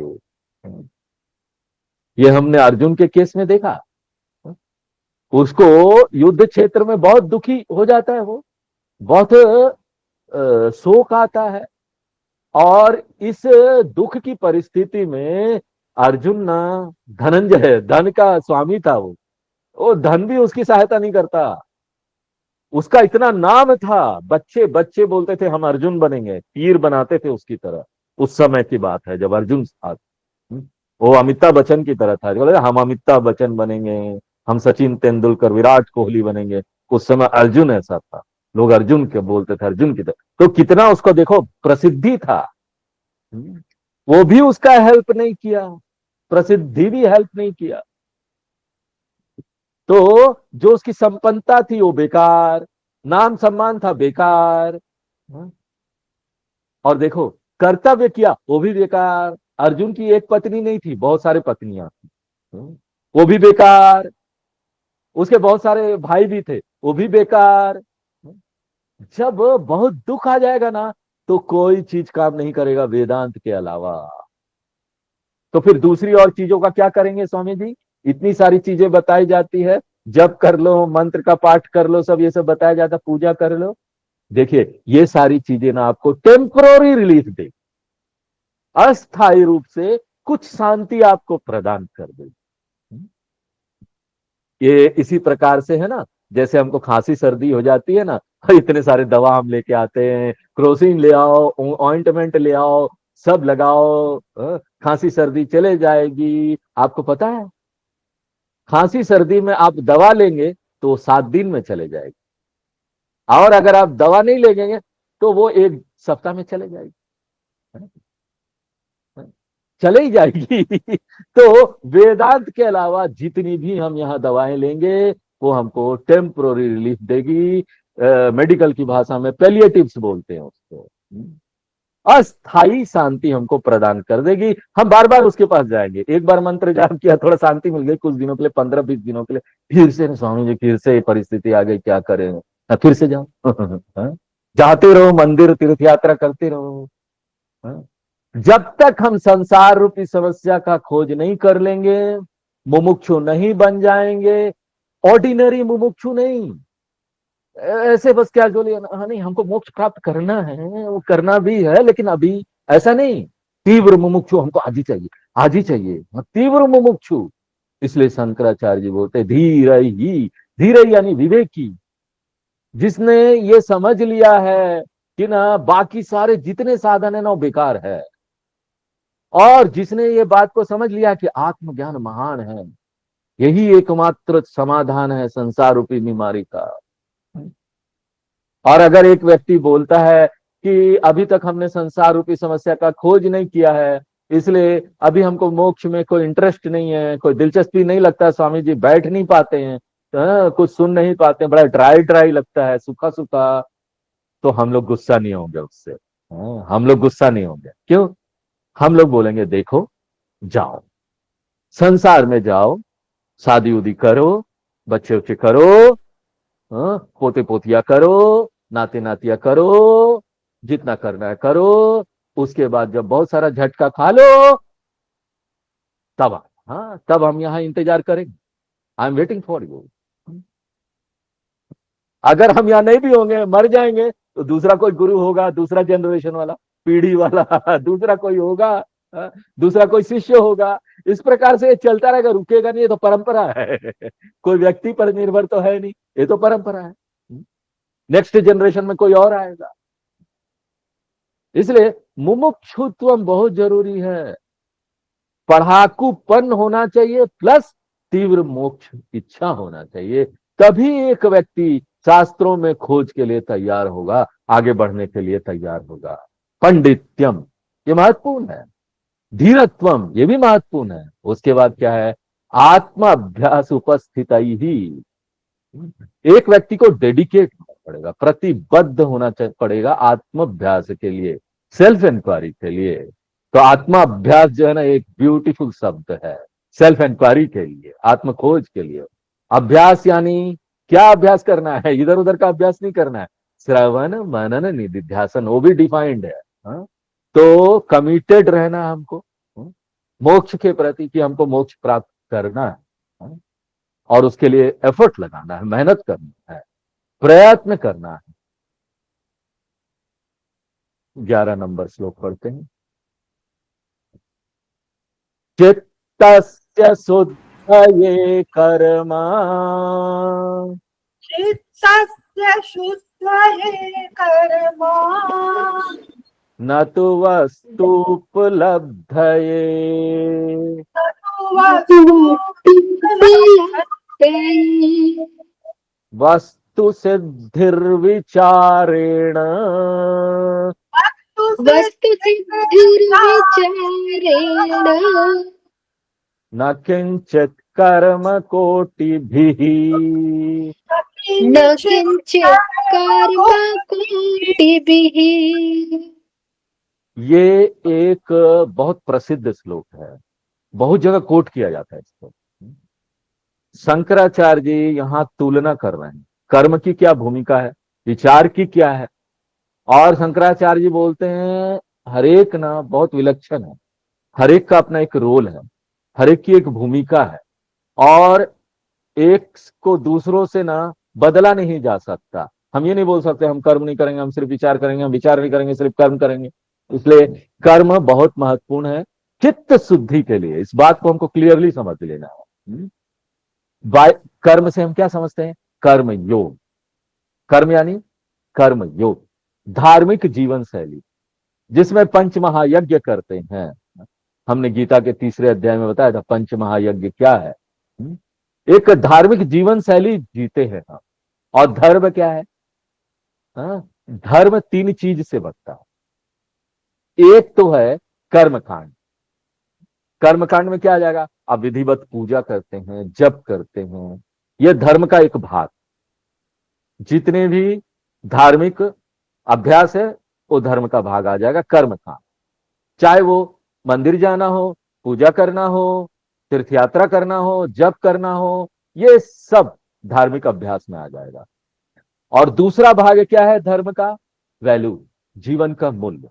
ये हमने अर्जुन के केस में देखा, उसको युद्ध क्षेत्र में बहुत दुखी हो जाता है, वो बहुत शोक आता है, और इस दुख की परिस्थिति में अर्जुन ना, धनंजय धन का स्वामी था, वो धन भी उसकी सहायता नहीं करता। उसका इतना नाम था, बच्चे बच्चे बोलते थे हम अर्जुन बनेंगे, तीर बनाते थे उसकी तरह। उस समय की बात है जब अर्जुन था। वो अमिताभ बच्चन की तरह था, बोले हम अमिताभ बच्चन बनेंगे, हम सचिन तेंदुलकर विराट कोहली बनेंगे। उस समय अर्जुन ऐसा था, लोग अर्जुन के बोलते थे, अर्जुन की तरह। तो कितना उसको देखो प्रसिद्धि था, वो भी उसका हेल्प नहीं किया, प्रसिद्धि भी हेल्प नहीं किया। तो जो उसकी संपन्नता थी वो बेकार, नाम सम्मान था बेकार, और देखो कर्तव्य किया वो भी बेकार। अर्जुन की एक पत्नी नहीं थी, बहुत सारे पत्नियां थी, वो भी बेकार। उसके बहुत सारे भाई भी थे, वो भी बेकार। जब बहुत दुख आ जाएगा ना तो कोई चीज काम नहीं करेगा वेदांत के अलावा। तो फिर दूसरी और चीजों का क्या करेंगे स्वामी जी? इतनी सारी चीजें बताई जाती है, जब कर लो, मंत्र का पाठ कर लो, सब ये सब बताया जाता, पूजा कर लो। देखिए ये सारी चीजें ना आपको टेम्पररी रिलीफ दे, अस्थायी रूप से कुछ शांति आपको प्रदान कर दे। ये इसी प्रकार से है ना, जैसे हमको खांसी सर्दी हो जाती है ना, इतने सारे दवा हम लेके आते हैं, क्रोसिन ले आओ, ऑइंटमेंट ले आओ, सब लगाओ, खांसी सर्दी चले जाएगी। आपको पता है खांसी सर्दी में आप दवा लेंगे तो 7 दिन में चले जाएगी, और अगर आप दवा नहीं लेंगे तो वो 1 सप्ताह में चले जाएगी, चले ही जाएगी। तो वेदांत के अलावा जितनी भी हम यहाँ दवाएं लेंगे वो हमको टेम्पोररी रिलीफ देगी। मेडिकल की भाषा में पैलिएटिव्स बोलते हैं उसको, अस्थाई शांति हमको प्रदान कर देगी। हम बार बार उसके पास जाएंगे, एक बार मंत्र जाप किया, थोड़ा शांति मिल गई कुछ दिनों के लिए, 15-20 दिनों के लिए, फिर से स्वामी जी फिर से परिस्थिति आ गई, क्या करें, फिर से जाओ। जाते रहो मंदिर, तीर्थ यात्रा करते रहो। जब तक हम संसार रूपी समस्या का खोज नहीं कर लेंगे, मुमुक्षु नहीं बन जाएंगे, ऑर्डिनरी मुमुक्षु नहीं, ऐसे बस क्या जो हाँ नहीं हमको मोक्ष प्राप्त करना है, वो करना भी है, लेकिन अभी ऐसा नहीं, तीव्र मुमुक्षु हमको आज ही चाहिए, आज ही चाहिए, तीव्र मुमुक्षु। इसलिए शंकराचार्य जी बोलते धीर ही, धीर यानी विवेकी, जिसने ये समझ लिया है कि ना बाकी सारे जितने साधन है ना वो बेकार है, और जिसने ये बात को समझ लिया कि आत्मज्ञान महान है, यही एकमात्र समाधान है संसार रूपी बीमारी का। और अगर एक व्यक्ति बोलता है कि अभी तक हमने संसार रूपी समस्या का खोज नहीं किया है, इसलिए अभी हमको मोक्ष में कोई इंटरेस्ट नहीं है, कोई दिलचस्पी नहीं लगता, स्वामी जी बैठ नहीं पाते हैं, कुछ सुन नहीं पाते, बड़ा ड्राई ड्राई लगता है, सूखा सूखा, तो हम लोग गुस्सा नहीं होंगे उससे। हम लोग गुस्सा नहीं होंगे, क्यों? हम लोग बोलेंगे देखो, जाओ संसार में जाओ, शादी उदी करो, बच्चे उच्चे करो, हाँ, पोते पोतिया करो, नाते नातिया करो, जितना करना है करो, उसके बाद जब बहुत सारा झटका खा लो तब, हाँ तब हम यहाँ इंतजार करेंगे। I am waiting for you. अगर हम यहाँ नहीं भी होंगे, मर जाएंगे, तो दूसरा कोई गुरु होगा, दूसरा जनरेशन वाला, पीढ़ी वाला दूसरा कोई होगा, हाँ, दूसरा कोई शिष्य होगा। इस प्रकार से ये चलता रहेगा, रुकेगा नहीं। ये तो परंपरा है कोई व्यक्ति पर निर्भर तो है नहीं, ये तो परंपरा है। नेक्स्ट जनरेशन में कोई और आएगा। इसलिए मुमुक्षुत्व बहुत जरूरी है। पढ़ाकूपन होना चाहिए प्लस तीव्र मोक्ष इच्छा होना चाहिए। तभी एक व्यक्ति शास्त्रों में खोज के लिए तैयार होगा, आगे बढ़ने के लिए तैयार होगा। पंडित्यम, ये महत्वपूर्ण है। धीरत्वम, ये भी महत्वपूर्ण है। उसके बाद क्या है? आत्मा अभ्यास उपस्थित ही। एक व्यक्ति को डेडिकेट होना पड़ेगा, प्रतिबद्ध होना पड़ेगा आत्माभ्यास के लिए, सेल्फ इंक्वायरी के लिए। तो आत्मा अभ्यास जो है ना, एक ब्यूटीफुल शब्द है सेल्फ इंक्वायरी के लिए, आत्म खोज के लिए। अभ्यास यानी क्या अभ्यास करना है? इधर उधर का अभ्यास नहीं करना है। श्रवण मनन निधिध्यासन, वो भी डिफाइंड है। हाँ? तो कमिटेड रहना हमको, हाँ? मोक्ष के प्रति कि हमको मोक्ष प्राप्त करना है, हाँ? और उसके लिए एफर्ट लगाना है, मेहनत करना है, प्रयत्न करना है। 11 नंबर श्लोक पढ़ते हैं। चित्तस्य शुद्धये कर्मा चित्तस्य शुद्धये कर्मा न तु वस्तुपलब्धये वस्तु सिद्धिर्विचारेण वस्तु सिद्धिर्विचारेण न किंचित कर्म कोटिभिः। न किंचित् कर्म कोटिभिः। ये एक बहुत प्रसिद्ध श्लोक है, बहुत जगह कोट किया जाता है इसको। शंकराचार्य जी यहाँ तुलना कर रहे हैं, कर्म की क्या भूमिका है, विचार की क्या है। और शंकराचार्य जी बोलते हैं हर एक ना बहुत विलक्षण है, हर एक का अपना एक रोल है, हर एक की एक भूमिका है, और एक को दूसरों से ना बदला नहीं जा सकता। हम ये नहीं बोल सकते हम कर्म नहीं करेंगे, हम सिर्फ विचार करेंगे, हम विचार नहीं करेंगे सिर्फ कर्म करेंगे। इसलिए कर्म बहुत महत्वपूर्ण है चित्त शुद्धि के लिए। इस बात को हमको क्लियरली समझ लेना है। कर्म से हम क्या समझते हैं? कर्म योग। कर्म यानी कर्म योग, धार्मिक जीवन शैली जिसमें पंच महायज्ञ करते हैं। हमने गीता के 3रे अध्याय में बताया था पंच महायज्ञ क्या है। एक धार्मिक जीवन शैली जीते हैं हम। और धर्म क्या है? हाँ? धर्म 3 चीज से बनता है। एक तो है कर्मकांड। कर्मकांड में क्या आ जाएगा? आप विधिवत पूजा करते हैं, जप करते हैं, यह धर्म का एक भाग। जितने भी धार्मिक अभ्यास है वो धर्म का भाग आ जाएगा, कर्मकांड। चाहे वो मंदिर जाना हो, पूजा करना हो, तीर्थ यात्रा करना हो, जप करना हो, ये सब धार्मिक अभ्यास में आ जाएगा। और दूसरा भाग क्या है धर्म का? वैल्यू, जीवन का मूल्य।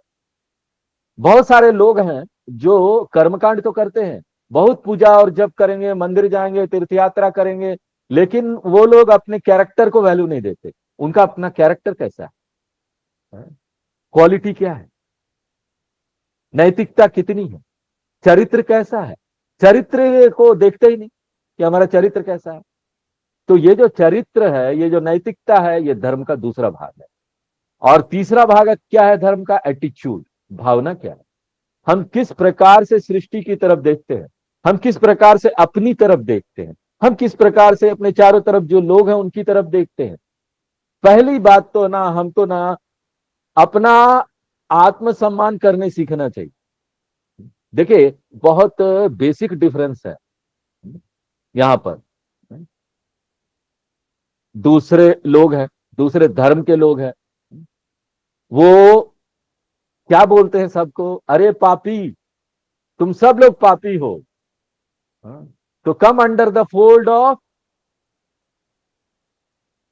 बहुत सारे लोग हैं जो कर्मकांड तो करते हैं, बहुत पूजा और जप करेंगे, मंदिर जाएंगे, तीर्थ यात्रा करेंगे, लेकिन वो लोग अपने कैरेक्टर को वैल्यू नहीं देते। उनका अपना कैरेक्टर कैसा है, क्वालिटी क्या है, नैतिकता कितनी है, चरित्र कैसा है, चरित्र को देखते ही नहीं कि हमारा चरित्र कैसा है। तो ये जो चरित्र है, ये जो नैतिकता है, ये धर्म का दूसरा भाग है। और तीसरा भाग क्या है धर्म का? एटीट्यूड, भावना क्या है, हम किस प्रकार से सृष्टि की तरफ देखते हैं, हम किस प्रकार से अपनी तरफ देखते हैं, हम किस प्रकार से अपने चारों तरफ जो लोग हैं उनकी तरफ देखते हैं। पहली बात तो ना हम तो ना अपना आत्मसम्मान करने सीखना चाहिए। देखिए बहुत बेसिक डिफरेंस है यहां पर। दूसरे लोग हैं, दूसरे धर्म के लोग हैं, वो क्या बोलते हैं सबको? अरे पापी, तुम सब लोग पापी हो। हाँ? तो come under the fold of,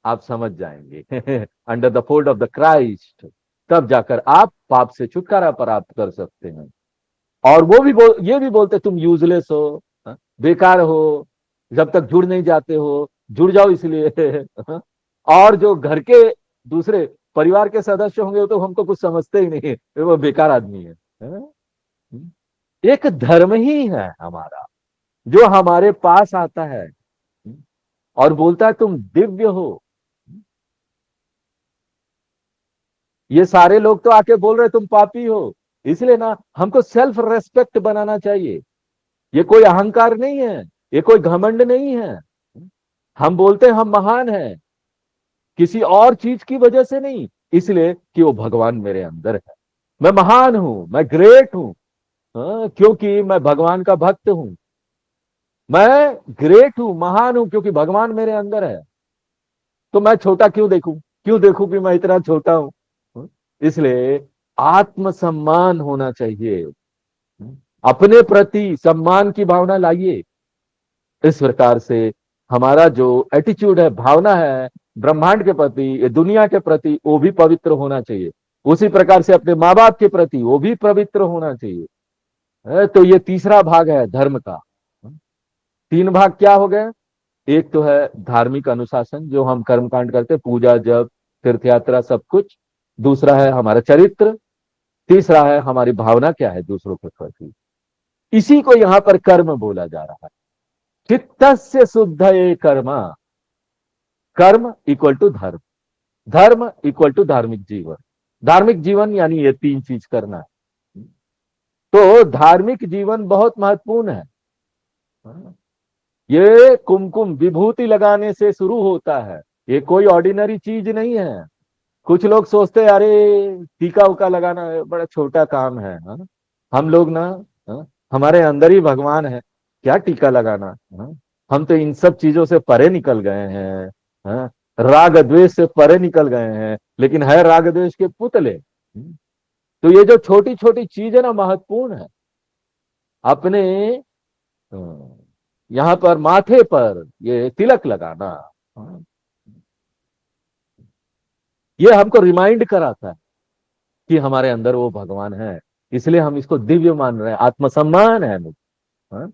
आप समझ जाएंगे, under the fold of the Christ, तब जाकर आप पाप से छुटकारा प्राप्त कर सकते हैं। और वो भी ये भी बोलते तुम यूजलेस हो, हाँ? बेकार हो, जब तक जुड़ नहीं जाते हो, जुड़ जाओ इसलिए। हाँ? और जो घर के दूसरे परिवार के सदस्य होंगे वो तो हमको कुछ समझते ही नहीं, वो बेकार आदमी है। हाँ? एक धर्म ही है हमारा जो हमारे पास आता है और बोलता है तुम दिव्य हो। ये सारे लोग तो आके बोल रहे तुम पापी हो। इसलिए ना हमको सेल्फ रेस्पेक्ट बनाना चाहिए। ये कोई अहंकार नहीं है, ये कोई घमंड नहीं है। हम बोलते हैं हम महान हैं किसी और चीज की वजह से नहीं, इसलिए कि वो भगवान मेरे अंदर है। मैं महान हूं, मैं ग्रेट हूं, क्योंकि मैं भगवान का भक्त हूं। मैं ग्रेट हूं, महान हूं, क्योंकि भगवान मेरे अंदर है। तो मैं छोटा क्यों देखूं कि मैं इतना छोटा हूं। इसलिए आत्मसम्मान होना चाहिए। अपने प्रति सम्मान की भावना लाइए। इस प्रकार से हमारा जो एटीट्यूड है, भावना है ब्रह्मांड के प्रति, ये दुनिया के प्रति, वो भी पवित्र होना चाहिए। उसी प्रकार से अपने माँ बाप के प्रति वो भी पवित्र होना चाहिए। तो ये तीसरा भाग है धर्म का। तीन भाग क्या हो गए? एक तो है धार्मिक अनुशासन, जो हम कर्मकांड करते, पूजा जप तीर्थ यात्रा सब कुछ। दूसरा है हमारा चरित्र। तीसरा है हमारी भावना क्या है दूसरों के प्रति। इसी को यहां पर कर्म बोला जा रहा है। चित्तस्य शुद्धये कर्म, कर्म इक्वल टू धर्म, धर्म इक्वल टू धार्मिक जीवन। धार्मिक जीवन यानी ये तीन चीज करना है। तो धार्मिक जीवन बहुत महत्वपूर्ण है। ये कुमकुम विभूति लगाने से शुरू होता है, ये कोई ऑर्डिनरी चीज नहीं है। कुछ लोग सोचते हैं अरे टीका उका लगाना बड़ा छोटा काम है, हाँ? हम लोग ना, हाँ? हमारे अंदर ही भगवान है, क्या टीका लगाना, हाँ? हम तो इन सब चीजों से परे निकल गए हैं, हाँ? राग द्वेष से परे निकल गए हैं, लेकिन है राग द्वेष के पुतले। तो ये जो छोटी छोटी चीज है ना, महत्वपूर्ण है। अपने यहाँ पर माथे पर ये तिलक लगाना, हाँ? ये हमको रिमाइंड कराता है कि हमारे अंदर वो भगवान है। इसलिए हम इसको दिव्य मान रहे हैं, आत्मसम्मान है मुझे, हाँ?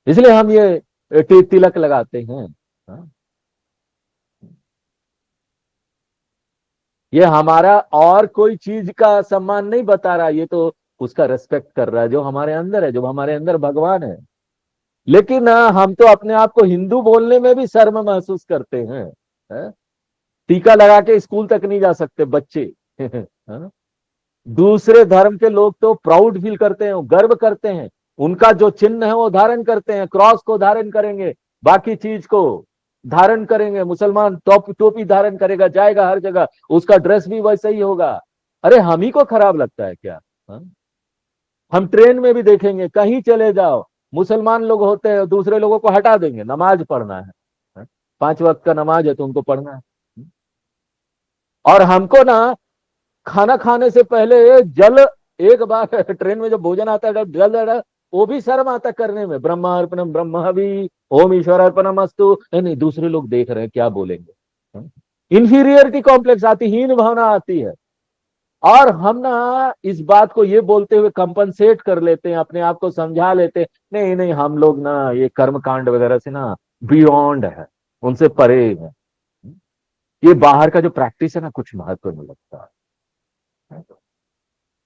इसलिए हम ये तिलक लगाते हैं, हाँ? ये हमारा और कोई चीज का सम्मान नहीं बता रहा, ये तो उसका रेस्पेक्ट कर रहा है जो हमारे अंदर है, जो हमारे अंदर भगवान है। लेकिन हम तो अपने आप को हिंदू बोलने में भी शर्म महसूस करते हैं, हाँ? टीका लगा के स्कूल तक नहीं जा सकते बच्चे। हाँ? दूसरे धर्म के लोग तो प्राउड फील करते हैं, गर्व करते हैं, उनका जो चिन्ह है वो धारण करते हैं, क्रॉस को धारण करेंगे, बाकी चीज को धारण करेंगे। मुसलमान टोपी धारण करेगा, जाएगा हर जगह, उसका ड्रेस भी वैसा ही होगा। अरे हम ही को खराब लगता है क्या? हा? हम ट्रेन में भी देखेंगे, कहीं चले जाओ, मुसलमान लोग होते हैं दूसरे लोगों को हटा देंगे, नमाज पढ़ना है, हा? 5 वक्त का नमाज है तो उनको पढ़ना है। और हमको ना खाना खाने से पहले जल, एक बार ट्रेन में जब भोजन आता है जल, वो भी शर्म आता करने में, ब्रह्मार्पणम ब्रह्महवि ओम ईश्वरार्पणम अस्तु। नहीं, दूसरे लोग देख रहे हैं क्या बोलेंगे, इंफीरियरिटी कॉम्प्लेक्स आती, हीन भावना आती है। और हम ना इस बात को ये बोलते हुए कंपनसेट कर लेते हैं, अपने आप को समझा लेते हैं, नहीं नहीं हम लोग ना ये कर्म कांड वगैरह से ना बियॉन्ड है, उनसे परे है। ये बाहर का जो प्रैक्टिस है ना, कुछ महत्व नहीं लगता।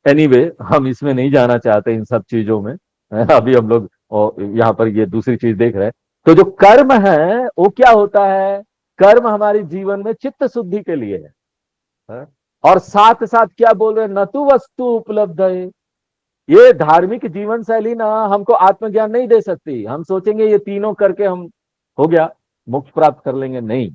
एनीवे हम इसमें नहीं जाना चाहते इन सब चीजों में। अभी हम लोग यहाँ पर ये दूसरी चीज देख रहे हैं। तो जो कर्म है वो क्या होता है? कर्म हमारे जीवन में चित्त शुद्धि के लिए है? और साथ साथ क्या बोल रहे हैं? न तो वस्तु उपलब्ध है। ये धार्मिक जीवन शैली ना हमको आत्मज्ञान नहीं दे सकती। हम सोचेंगे ये तीनों करके हम हो गया, मोक्ष प्राप्त कर लेंगे, नहीं।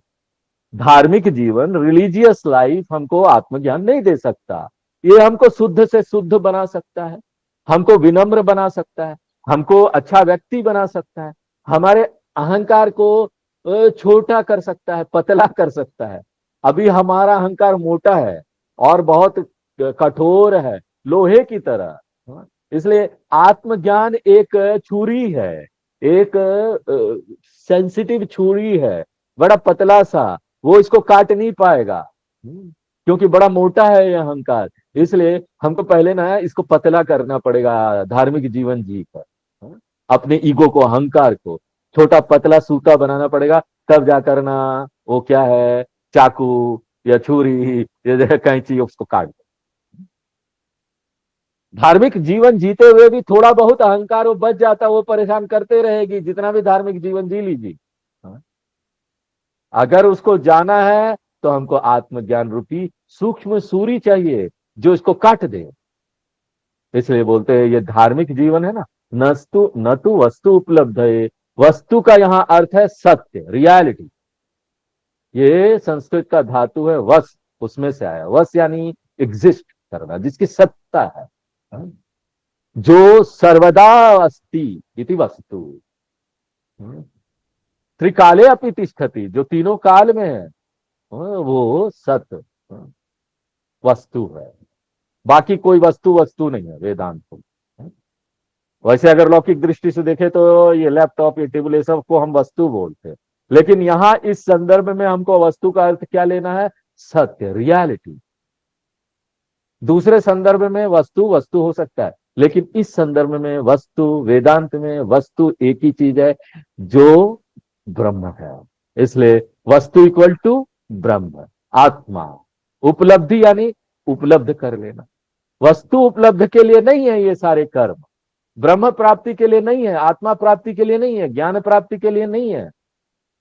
धार्मिक जीवन, रिलीजियस लाइफ हमको आत्मज्ञान नहीं दे सकता। ये हमको शुद्ध से शुद्ध बना सकता है, हमको विनम्र बना सकता है, हमको अच्छा व्यक्ति बना सकता है, हमारे अहंकार को छोटा कर सकता है, पतला कर सकता है। अभी हमारा अहंकार मोटा है और बहुत कठोर है, लोहे की तरह। इसलिए आत्मज्ञान एक छुरी है, एक सेंसिटिव छुरी है, बड़ा पतला सा, वो इसको काट नहीं पाएगा। क्योंकि बड़ा मोटा है ये अहंकार। इसलिए हमको पहले ना इसको पतला करना पड़ेगा, धार्मिक जीवन जी कर। अपने ईगो को, अहंकार को छोटा पतला सूता बनाना पड़ेगा, तब जाकर ना वो क्या है, चाकू या छुरी या कैंची, उसको काट दो। धार्मिक जीवन जीते हुए भी थोड़ा बहुत अहंकार वो बच जाता, वो परेशान करते रहेगी, जितना भी धार्मिक जीवन जी लीजिए। अगर उसको जाना है तो हमको आत्मज्ञान रूपी सूक्ष्म सूरी चाहिए, जो इसको काट दे। इसलिए बोलते हैं ये धार्मिक जीवन है ना, न तो वस्तु उपलब्ध है। वस्तु का यहाँ अर्थ है सत्य, रियलिटी। ये संस्कृत का धातु है वस, उसमें से आया। वस यानी एग्जिस्ट करना, जिसकी सत्ता है, जो सर्वदा अस्ति इति वस्तु। त्रिकाले अपि तिष्ठति, जो तीनों काल में है, वो सत वस्तु है। बाकी कोई वस्तु वस्तु नहीं है वेदांत को। वैसे अगर लौकिक दृष्टि से देखें तो ये लैपटॉप, ये टेबल, ये सब को हम वस्तु बोलते हैं, लेकिन यहाँ इस संदर्भ में हमको वस्तु का अर्थ क्या लेना है, सत्य, रियलिटी। दूसरे संदर्भ में वस्तु वस्तु हो सकता है, लेकिन इस संदर्भ में वस्तु, वेदांत में वस्तु एक ही चीज है, जो ब्रह्म है। इसलिए वस्तु इक्वल टू ब्रह्म, आत्मा। उपलब्धि यानी उपलब्ध कर लेना। वस्तु उपलब्ध के लिए नहीं है ये सारे कर्म, ब्रह्म प्राप्ति के लिए नहीं है, आत्मा प्राप्ति के लिए नहीं है, ज्ञान प्राप्ति के लिए नहीं है।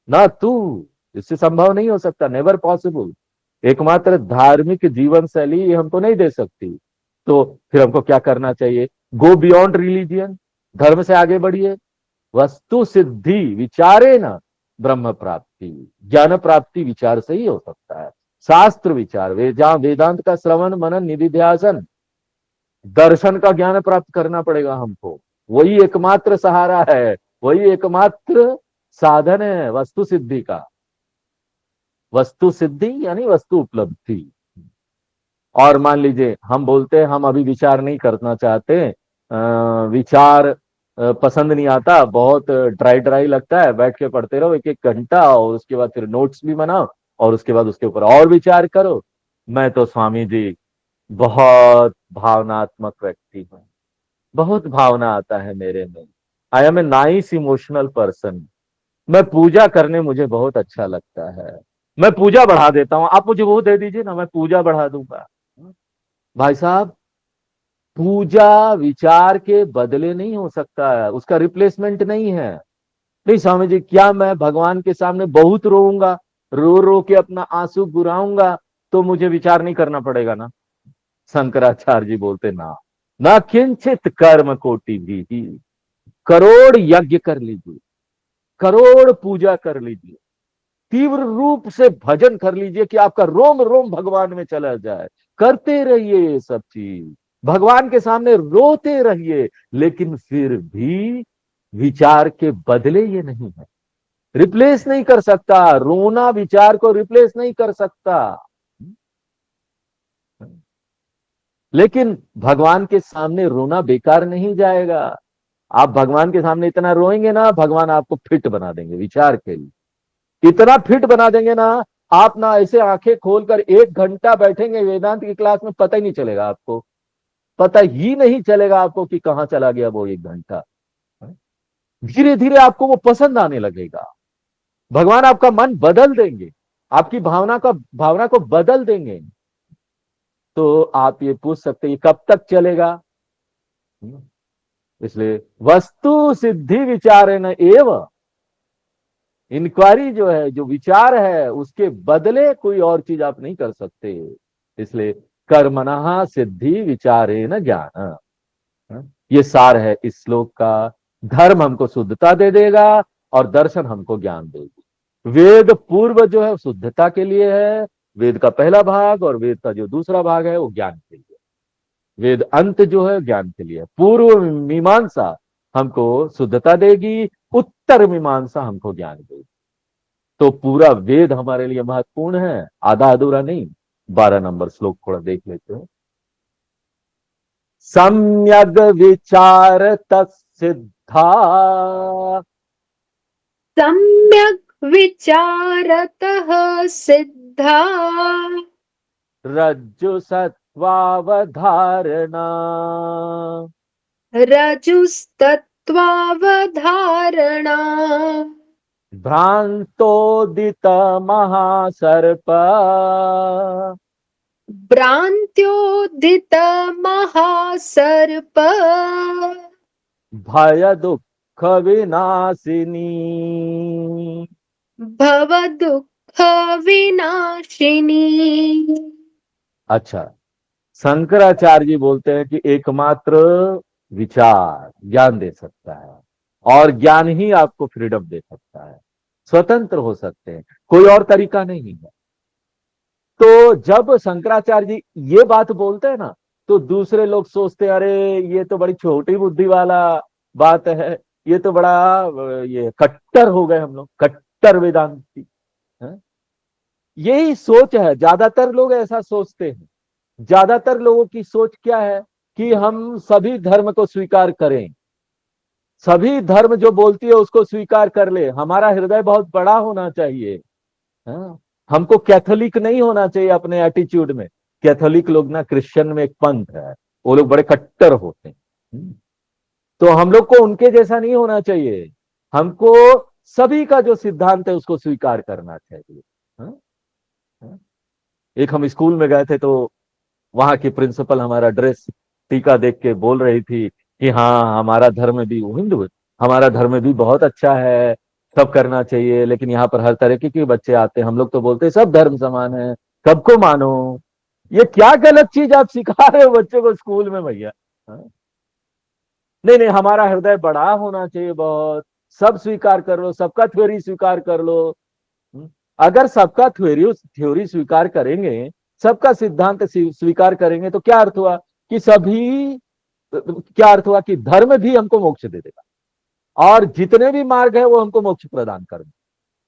ना तू, इससे संभव नहीं हो सकता, नेवर पॉसिबल। एकमात्र धार्मिक जीवन शैली ये हमको नहीं दे सकती। तो फिर हमको क्या करना चाहिए, गो बियॉन्ड रिलीजियन, धर्म से आगे बढ़िए। वस्तु सिद्धि विचारे न ब्रह्म प्राप्ति, ज्ञान प्राप्ति विचार से ही हो सकता है। शास्त्र विचार, वेदांत का श्रवण मनन निधिध्यासन, दर्शन का ज्ञान प्राप्त करना पड़ेगा हमको। वही एकमात्र सहारा है, वही एकमात्र साधन है वस्तु सिद्धि का। वस्तु सिद्धि यानी वस्तु उपलब्धि। और मान लीजिए हम बोलते हैं हम अभी विचार नहीं करना चाहते, विचार पसंद नहीं आता, बहुत ड्राई ड्राई लगता है, बैठ के पढ़ते रहो एक एक घंटा, और उसके बाद फिर नोट्स भी बनाओ, और उसके बाद उसके ऊपर और विचार करो। मैं तो स्वामी जी बहुत भावनात्मक व्यक्ति हूँ, बहुत भावना आता है मेरे में। I am a nice emotional person. मैं पूजा करने मुझे बहुत अच्छा लगता है, मैं पूजा बढ़ा देता हूं, आप मुझे वो दे दीजिए ना, मैं पूजा बढ़ा दूंगा। भाई साहब, पूजा विचार के बदले नहीं हो सकता है, उसका रिप्लेसमेंट नहीं है। नहीं स्वामी जी, क्या मैं भगवान के सामने बहुत रोऊंगा, रो रो के अपना आंसू गिराऊंगा, तो मुझे विचार नहीं करना पड़ेगा ना? शंकराचार्य जी बोलते ना, ना किंचित कर्म कोटि भी, करोड़ यज्ञ कर लीजिए, करोड़ पूजा कर लीजिए, तीव्र रूप से भजन कर लीजिए कि आपका रोम रोम भगवान में चला जाए, करते रहिए ये सब चीज, भगवान के सामने रोते रहिए, लेकिन फिर भी विचार के बदले ये नहीं है, रिप्लेस नहीं कर सकता। रोना विचार को रिप्लेस नहीं कर सकता। लेकिन भगवान के सामने रोना बेकार नहीं जाएगा। आप भगवान के सामने इतना रोएंगे ना, भगवान आपको फिट बना देंगे विचार के लिए, इतना फिट बना देंगे ना, आप ना ऐसे आंखें खोलकर 1 घंटा बैठेंगे वेदांत की क्लास में, पता ही नहीं चलेगा आपको, पता ही नहीं चलेगा आपको कि कहां चला गया वो 1 घंटा। धीरे धीरे आपको वो पसंद आने लगेगा, भगवान आपका मन बदल देंगे, आपकी भावना को बदल देंगे। तो आप ये पूछ सकते हैं ये कब तक चलेगा? इसलिए वस्तु सिद्धि विचार न एव, इंक्वायरी जो है, जो विचार है, उसके बदले कोई और चीज आप नहीं कर सकते। इसलिए कर्मणः सिद्धि विचारे न ज्ञान, ये सार है इस श्लोक का। धर्म हमको शुद्धता दे देगा और दर्शन हमको ज्ञान देगी। वेद पूर्व जो है शुद्धता के लिए है, वेद का पहला भाग, और वेद का जो दूसरा भाग है वो ज्ञान के लिए। वेद अंत जो है ज्ञान के लिए। पूर्व मीमांसा हमको शुद्धता देगी, उत्तर मीमांसा हमको ज्ञान देगी। तो पूरा वेद हमारे लिए महत्वपूर्ण है, आधा अधूरा नहीं। 12 नंबर श्लोक थोड़ा देख लेते हैं। सम्यग् विचारत सिद्धा सम्यक् विचारतः सिद्धा रज्जु सत्त्वावधारणा रजुस्तत्त्वावधारणा भ्रांतोदित महासर्प भ्रान्त्योदित महासर्प भय दुःख विनाशिनी। भवदुःख विनाशिनी। अच्छा, शंकराचार्य जी बोलते हैं कि एकमात्र विचार ज्ञान दे सकता है, और ज्ञान ही आपको फ्रीडम दे सकता है, स्वतंत्र हो सकते हैं, कोई और तरीका नहीं है। तो जब शंकराचार्य जी ये बात बोलते हैं ना, तो दूसरे लोग सोचते हैं अरे ये तो बड़ी छोटी बुद्धि वाला बात है, ये तो बड़ा ये कट्टर हो गए हम लोग, कट्टर वेदांती हैं? यही सोच है, ज्यादातर लोग ऐसा सोचते हैं। ज्यादातर लोगों की सोच क्या है कि हम सभी धर्म को स्वीकार करें, सभी धर्म जो बोलती है उसको स्वीकार कर ले, हमारा हृदय बहुत बड़ा होना चाहिए। हाँ? हमको कैथोलिक नहीं होना चाहिए अपने एटीट्यूड में। कैथोलिक लोग ना, क्रिश्चियन में एक पंथ है, वो लोग बड़े कट्टर होते हैं। तो हम लोग को उनके जैसा नहीं होना चाहिए, हमको सभी का जो सिद्धांत है उसको स्वीकार करना चाहिए। हाँ? हाँ? एक हम स्कूल में गए थे, तो वहां की प्रिंसिपल हमारा ड्रेस टीका देख के बोल रही थी कि हाँ हमारा धर्म भी, वो हिंदू है, हमारा धर्म भी बहुत अच्छा है, सब करना चाहिए, लेकिन यहाँ पर हर तरीके के बच्चे आते हैं, हम लोग तो बोलते हैं सब धर्म समान है, सबको मानो। ये क्या गलत चीज आप सिखा रहे हो बच्चों को स्कूल में भैया? हाँ? नहीं नहीं, हमारा हृदय बड़ा होना चाहिए बहुत, सब स्वीकार कर लो, सबका थ्योरी स्वीकार कर लो। अगर सबका थ्योरी थ्योरी स्वीकार करेंगे, सबका सिद्धांत स्वीकार करेंगे, तो क्या अर्थ हुआ कि सभी, क्या अर्थ हुआ कि धर्म भी हमको मोक्ष दे देगा, और जितने भी मार्ग है वो हमको मोक्ष प्रदान कर देगा।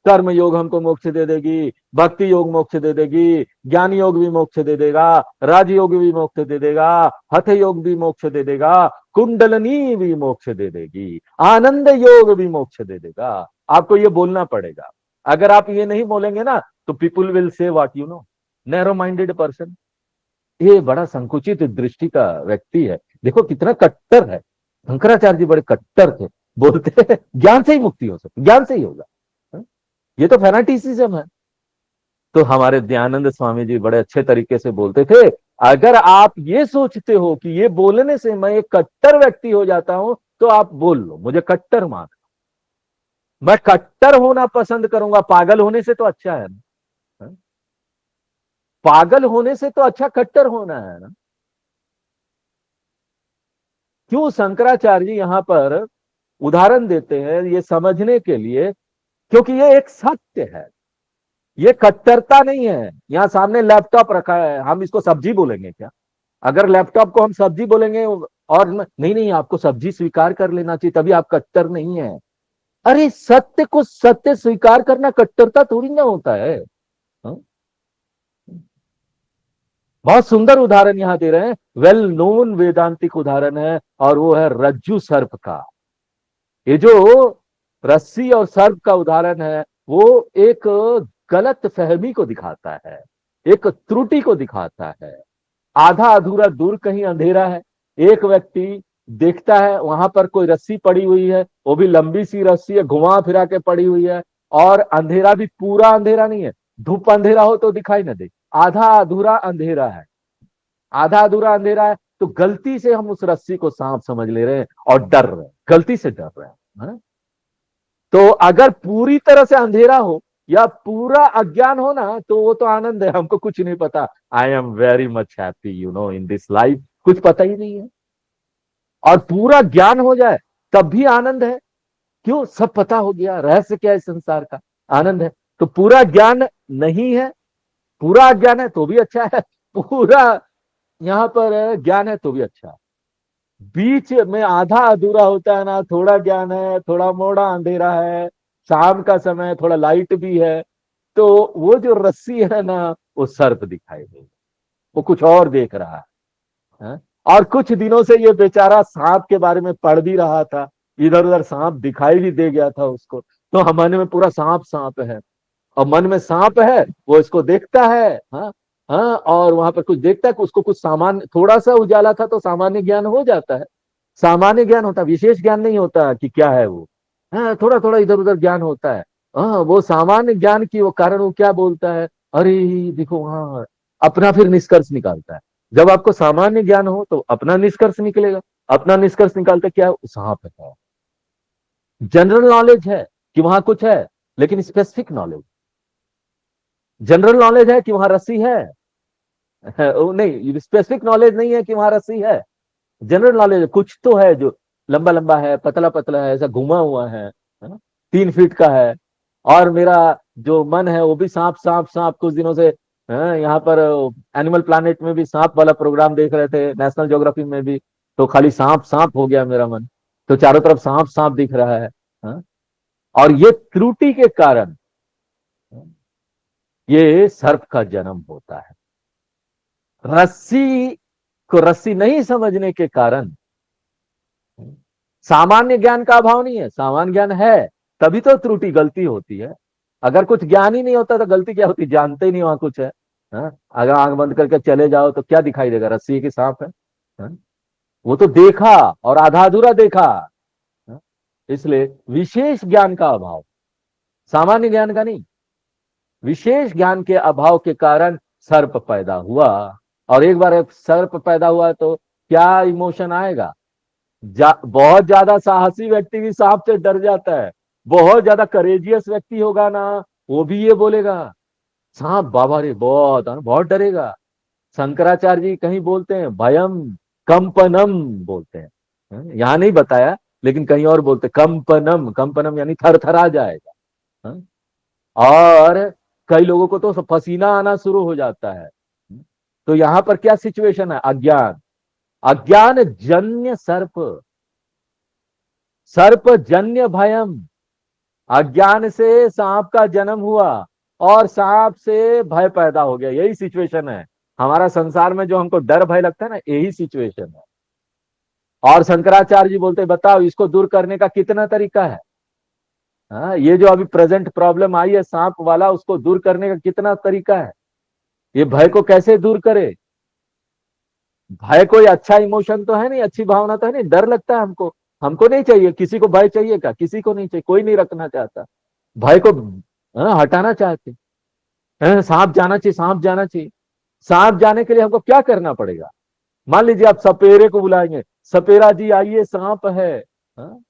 कर्म योग हमको मोक्ष दे देगी, भक्ति योग मोक्ष दे देगी, ज्ञान योग भी मोक्ष दे देगा, राज योग भी मोक्ष दे देगा, हठ योग भी मोक्ष दे देगा, कुंडलनी भी मोक्ष दे देगी, आनंद योग भी मोक्ष दे देगा। आपको ये बोलना पड़ेगा। अगर आप ये नहीं बोलेंगे ना, तो people will say what you know, narrow minded person. ये बड़ा संकुचित दृष्टि का व्यक्ति है, देखो कितना कट्टर है। शंकराचार्य जी बड़े कट्टर थे, बोलते हैं ज्ञान से ही मुक्ति हो सकती, ज्ञान से ही होगा। ये तो फैनाटिसिज्म है। तो हमारे दयानंद स्वामी जी बड़े अच्छे तरीके से बोलते थे, अगर आप ये सोचते हो कि ये बोलने से मैं एक कट्टर व्यक्ति हो जाता हूं, तो आप बोल लो, मुझे कट्टर मान, मैं कट्टर होना पसंद करूंगा, पागल होने से तो अच्छा है ना। हाँ? पागल होने से तो अच्छा कट्टर होना है ना। क्यों शंकराचार्य जी यहां पर उदाहरण देते हैं ये समझने के लिए, क्योंकि ये एक सत्य है, ये कट्टरता नहीं है। यहां सामने लैपटॉप रखा है, हम इसको सब्जी बोलेंगे क्या? अगर लैपटॉप को हम सब्जी बोलेंगे, और नहीं नहीं आपको सब्जी स्वीकार कर लेना चाहिए तभी आप कट्टर नहीं है। अरे सत्य को सत्य स्वीकार करना कट्टरता थोड़ी ना होता है। हाँ? बहुत सुंदर उदाहरण यहां दे रहे हैं, वेल नोन वेदांतिक उदाहरण है, और वो है रज्जु सर्प का। ये जो रस्सी और सर्प का उदाहरण है, वो एक गलत फहमी को दिखाता है, एक त्रुटि को दिखाता है। आधा अधूरा दूर कहीं अंधेरा है, एक व्यक्ति देखता है वहां पर कोई रस्सी पड़ी हुई है, वो भी लंबी सी रस्सी है, घुमा फिरा के पड़ी हुई है, और अंधेरा भी पूरा अंधेरा नहीं है, धूप अंधेरा हो तो दिखाई ना दे, आधा अधूरा अंधेरा है, आधा अधूरा अंधेरा है। तो गलती से हम उस रस्सी को सांप समझ ले रहे हैं और डर रहे हैं, गलती से डर रहे हैं। तो अगर पूरी तरह से अंधेरा हो या पूरा अज्ञान हो ना, तो वो तो आनंद है, हमको कुछ नहीं पता, I am very much happy you know in this life, कुछ पता ही नहीं है। और पूरा ज्ञान हो जाए तब भी आनंद है, क्यों? सब पता हो गया, रहस्य क्या है संसार का, आनंद है। तो पूरा ज्ञान नहीं है, पूरा अज्ञान है तो भी अच्छा है, पूरा यहां पर ज्ञान है तो भी अच्छा है। बीच में आधा अधूरा होता है ना, थोड़ा ज्ञान है, थोड़ा मोड़ा अंधेरा है, शाम का समय थोड़ा लाइट भी है, तो वो जो रस्सी है ना, वो सर्प दिखाई देगा, वो कुछ और देख रहा है। और कुछ दिनों से ये बेचारा सांप के बारे में पढ़ भी रहा था, इधर उधर सांप दिखाई भी दे गया था उसको, तो मन में पूरा सांप सांप है, और मन में सांप है, वो इसको देखता है। हाँ हाँ, और वहां पर कुछ देखता है, उसको कुछ सामान्य, थोड़ा सा उजाला था तो सामान्य ज्ञान हो जाता है, सामान्य ज्ञान होता है, विशेष ज्ञान नहीं होता कि क्या है वो। हाँ, थोड़ा थोड़ा इधर उधर ज्ञान होता है। हाँ, वो सामान्य ज्ञान की वो कारण वो क्या बोलता है, अरे देखो, हाँ, अपना फिर निष्कर्ष निकालता है। जब आपको सामान्य ज्ञान हो तो अपना निष्कर्ष निकलेगा, अपना निष्कर्ष निकालते क्या है, सांप है। जनरल नॉलेज है कि वहां कुछ है, लेकिन स्पेसिफिक नॉलेज, जनरल नॉलेज है कि वहां रस्सी है, नहीं, स्पेसिफिक नॉलेज नहीं है कि वहां रस्सी है। जनरल नॉलेज कुछ तो है जो लंबा लंबा है, पतला पतला है, ऐसा घुमा हुआ है ना, 3 फीट का है। और मेरा जो मन है वो भी सांप सांप सांप, कुछ दिनों से यहाँ पर एनिमल प्लैनेट में भी सांप वाला प्रोग्राम देख रहे थे, नेशनल ज्योग्राफी में भी, तो खाली सांप सांप हो गया मेरा मन, तो चारों तरफ सांप सांप दिख रहा है। हाँ? और ये त्रुटि के कारण ये सर्प का जन्म होता है। रस्सी को रस्सी नहीं समझने के कारण, सामान्य ज्ञान का अभाव नहीं है, सामान्य ज्ञान है, तभी तो त्रुटि गलती होती है। अगर कुछ ज्ञान ही नहीं होता तो गलती क्या होती, जानते ही नहीं वहां कुछ है। हाँ? अगर आंख बंद करके चले जाओ तो क्या दिखाई देगा, रस्सी की सांप है। हाँ? वो तो देखा और आधा अधूरा देखा। हाँ? इसलिए विशेष ज्ञान का अभाव, सामान्य ज्ञान का नहीं, विशेष ज्ञान के अभाव के कारण सर्प पैदा हुआ। और एक बार सर्प पैदा हुआ तो क्या इमोशन आएगा, बहुत ज्यादा साहसी व्यक्ति भी सांप से डर जाता है, बहुत ज्यादा करेजियस व्यक्ति होगा ना, वो भी ये बोलेगा सांप बाबा रे, बहुत बहुत डरेगा। शंकराचार्य जी कहीं बोलते हैं भयम कंपनम बोलते हैं, यहां नहीं बताया, लेकिन कहीं और बोलते कंपनम, कंपनम यानी थरथरा जाएगा। हाँ? और कई लोगों को तो पसीना आना शुरू हो जाता है। तो यहां पर क्या सिचुएशन है, अज्ञान, अज्ञान जन्य सर्प, सर्प जन्य भयम, अज्ञान से सांप का जन्म हुआ और सांप से भय पैदा हो गया। यही सिचुएशन है हमारा संसार में, जो हमको डर भय लगता है ना, यही सिचुएशन है। और शंकराचार्य जी बोलते बताओ इसको दूर करने का कितना तरीका है। हाँ, ये जो अभी प्रेजेंट प्रॉब्लम आई है सांप वाला, उसको दूर करने का कितना तरीका है, ये भय को कैसे दूर करे। भय कोई अच्छा इमोशन तो है नहीं, अच्छी भावना तो है नहीं, डर लगता है हमको, हमको नहीं चाहिए। किसी को भय चाहिए क्या, किसी को नहीं चाहिए, कोई नहीं रखना चाहता भय को। हटाना चाहते सांप जाना चाहिए, सांप जाना चाहिए। सांप जाने के लिए हमको क्या करना पड़ेगा, मान लीजिए आप सपेरे को बुलाएंगे, सपेरा जी आइए सांप है। हाँ?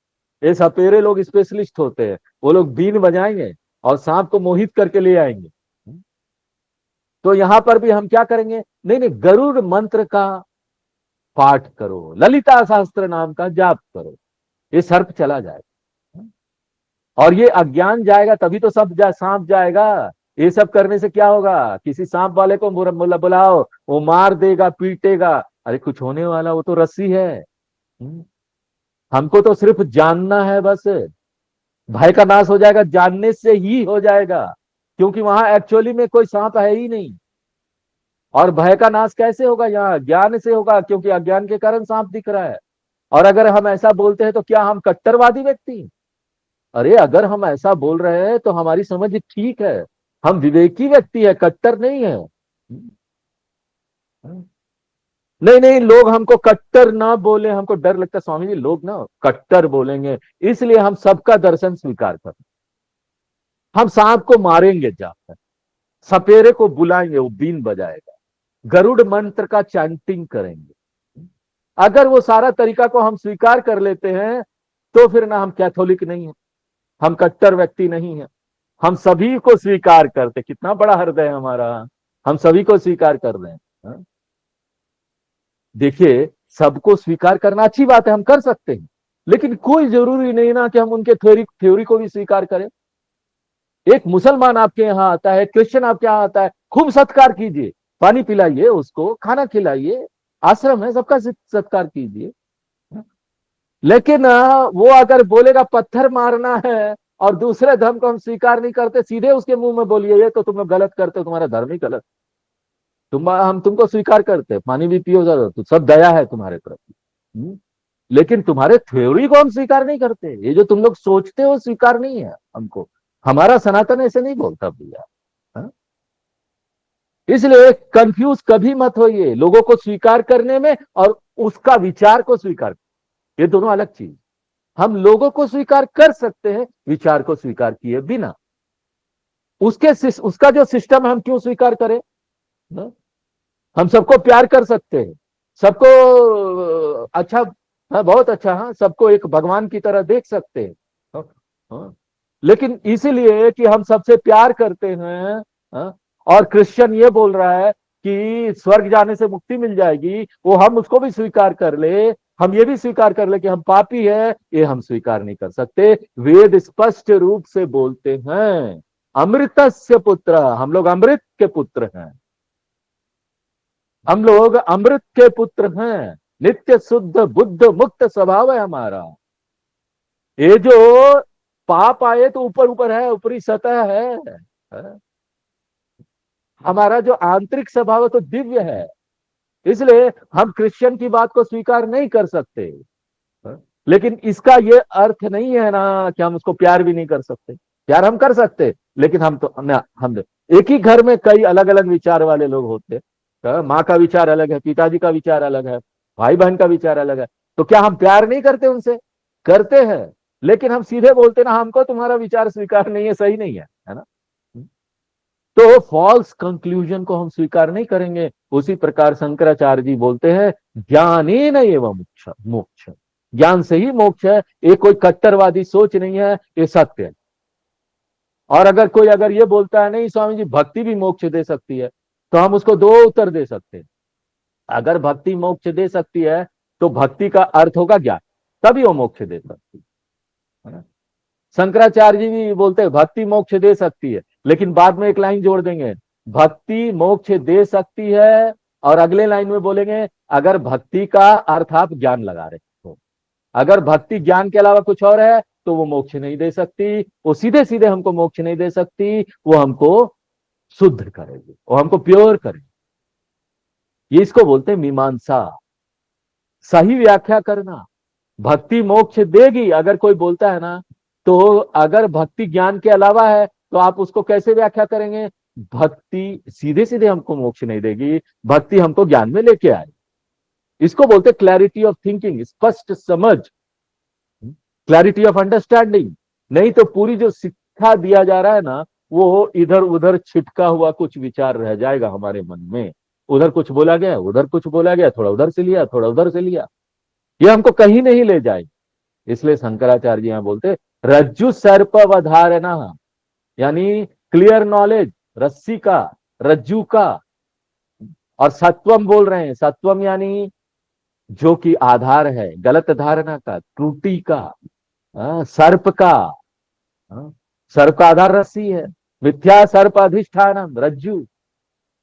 ये सपेरे लोग स्पेशलिस्ट होते हैं, वो लोग बीन बजाएंगे और सांप को मोहित करके ले आएंगे। तो यहां पर भी हम क्या करेंगे, नहीं नहीं, गरुड़ मंत्र का पाठ करो, ललिता शास्त्र नाम का जाप करो, ये सर्प चला जाएगा। और ये अज्ञान जाएगा तभी तो सब सांप जाएगा। ये सब करने से क्या होगा, किसी सांप वाले को बुलाओ, वो मार देगा, पीटेगा, अरे कुछ होने वाला, वो तो रस्सी है। हमको तो सिर्फ जानना है बस, भय का नाश हो जाएगा जानने से ही हो जाएगा, क्योंकि वहां एक्चुअली में कोई सांप है ही नहीं। और भय का नाश कैसे होगा, यहाँ ज्ञान से होगा, क्योंकि अज्ञान के कारण सांप दिख रहा है। और अगर हम ऐसा बोलते हैं तो क्या हम कट्टरवादी व्यक्ति, अरे अगर हम ऐसा बोल रहे हैं तो हमारी समझ ठीक है, हम विवेकी व्यक्ति है, कट्टर नहीं है। नहीं नहीं, लोग हमको कट्टर ना बोले, हमको डर लगता है स्वामी जी, लोग ना कट्टर बोलेंगे, इसलिए हम सबका दर्शन स्वीकार करते, हम सांप को मारेंगे जाकर, सपेरे को बुलाएंगे, वो बीन बजाएगा, गरुड़ मंत्र का चैंटिंग करेंगे। अगर वो सारा तरीका को हम स्वीकार कर लेते हैं तो फिर ना हम कैथोलिक नहीं है, हम कट्टर व्यक्ति नहीं है, हम सभी को स्वीकार करते, कितना बड़ा हृदय है हमारा, हम सभी को स्वीकार कर रहे हैं। देखिए, सबको स्वीकार करना अच्छी बात है, हम कर सकते हैं, लेकिन कोई जरूरी नहीं ना कि हम उनके थ्योरी को भी स्वीकार करें। एक मुसलमान आपके यहाँ आता है, क्रिश्चियन आपके यहाँ आता है, खूब सत्कार कीजिए, पानी पिलाइए उसको, खाना खिलाइए, आश्रम है, सबका सत्कार कीजिए। लेकिन वो अगर बोलेगा पत्थर मारना है और दूसरे धर्म को हम स्वीकार नहीं करते, सीधे उसके मुंह में बोलिए ये तो तुम लोग गलत करते हो, तुम्हारा धर्म ही गलत। हम तुमको स्वीकार करते हैं, पानी भी पियो जरा, तो सब दया है तुम्हारे प्रति। लेकिन तुम्हारे थ्योरी को हम स्वीकार नहीं करते, ये जो तुम लोग सोचते हो स्वीकार नहीं है हमको। हमारा सनातन ऐसे नहीं बोलता भैया। हाँ? इसलिए कंफ्यूज कभी मत होइए लोगों को स्वीकार करने में और उसका विचार को स्वीकार, ये दोनों अलग चीज। हम लोगों को स्वीकार कर सकते हैं, विचार को स्वीकार किए बिना। उसका जो सिस्टम है हम क्यों स्वीकार करें? ना? हम सबको प्यार कर सकते हैं, सबको अच्छा, हाँ बहुत अच्छा, हाँ सबको एक भगवान की तरह देख सकते हैं। हाँ, हाँ। लेकिन इसीलिए कि हम सबसे प्यार करते हैं, हाँ, और क्रिश्चियन ये बोल रहा है कि स्वर्ग जाने से मुक्ति मिल जाएगी, वो हम उसको भी स्वीकार कर ले, हम ये भी स्वीकार कर ले कि हम पापी है, ये हम स्वीकार नहीं कर सकते। वेद स्पष्ट रूप से बोलते हैं अमृतस्य पुत्र, हम लोग अमृत के पुत्र हैं, हम लोग अमृत के पुत्र हैं, नित्य शुद्ध बुद्ध मुक्त स्वभाव है हमारा। ये जो पाप आए तो ऊपर ऊपर है, ऊपरी सतह है। हमारा जो आंतरिक स्वभाव है तो दिव्य है। इसलिए हम क्रिश्चियन की बात को स्वीकार नहीं कर सकते, लेकिन इसका ये अर्थ नहीं है ना कि हम उसको प्यार भी नहीं कर सकते। प्यार हम कर सकते, लेकिन हम एक ही घर में कई अलग अलग विचार वाले लोग होते हैं। माँ का विचार अलग है, पिताजी का विचार अलग है, भाई बहन का विचार अलग है, तो क्या हम प्यार नहीं करते उनसे? करते हैं, लेकिन हम सीधे बोलते ना हमको तुम्हारा विचार स्वीकार नहीं है, सही नहीं है ना। तो फॉल्स कंक्लूजन को हम स्वीकार नहीं करेंगे। उसी प्रकार शंकराचार्य जी बोलते हैं ज्ञानेन एव मोक्ष, ज्ञान से ही मोक्ष है। ये कोई कट्टरवादी सोच नहीं है, ये सत्य है। और अगर ये बोलता है नहीं स्वामी जी भक्ति भी मोक्ष दे सकती है, तो हम उसको दो उत्तर दे सकते हैं। अगर भक्ति मोक्ष दे सकती है तो भक्ति का अर्थ होगा ज्ञान, तभी वो मोक्ष दे सकती है। शंकराचार्य जी भी बोलते हैं भक्ति मोक्ष दे सकती है, लेकिन बाद में एक लाइन जोड़ देंगे, भक्ति मोक्ष दे सकती है, और अगले लाइन में बोलेंगे अगर भक्ति का अर्थ आप ज्ञान लगा रहे हो। अगर भक्ति ज्ञान के अलावा कुछ और है तो वो मोक्ष नहीं दे सकती, वो सीधे सीधे हमको मोक्ष नहीं दे सकती, वो हमको शुद्ध करेगी, वो हमको प्योर करेगी। ये इसको बोलते हैं मीमांसा, सही व्याख्या करना। भक्ति मोक्ष देगी अगर कोई बोलता है ना, तो अगर भक्ति ज्ञान के अलावा है तो आप उसको कैसे व्याख्या करेंगे? भक्ति सीधे सीधे हमको मोक्ष नहीं देगी, भक्ति हमको ज्ञान में लेके आए। इसको बोलते क्लैरिटी ऑफ थिंकिंग, स्पष्ट समझ, क्लैरिटी ऑफ अंडरस्टैंडिंग। नहीं तो पूरी जो शिक्षा दिया जा रहा है ना, वो इधर उधर छिटका हुआ कुछ विचार रह जाएगा हमारे मन में। उधर कुछ बोला गया, उधर कुछ बोला गया, थोड़ा उधर से लिया, थोड़ा उधर से लिया, ये हमको कहीं नहीं ले जाएगा। इसलिए शंकराचार्य जी यहां बोलते रज्जु सर्प अवधारणा, यानी क्लियर नॉलेज रस्सी का, रज्जू का। और सत्वम बोल रहे हैं, सत्वम यानी जो कि आधार है गलत धारणा का, त्रुटि का, सर्प का। सर्प का आधार रस्सी है, मिथ्या सर्प अधिष्ठानम रज्जु।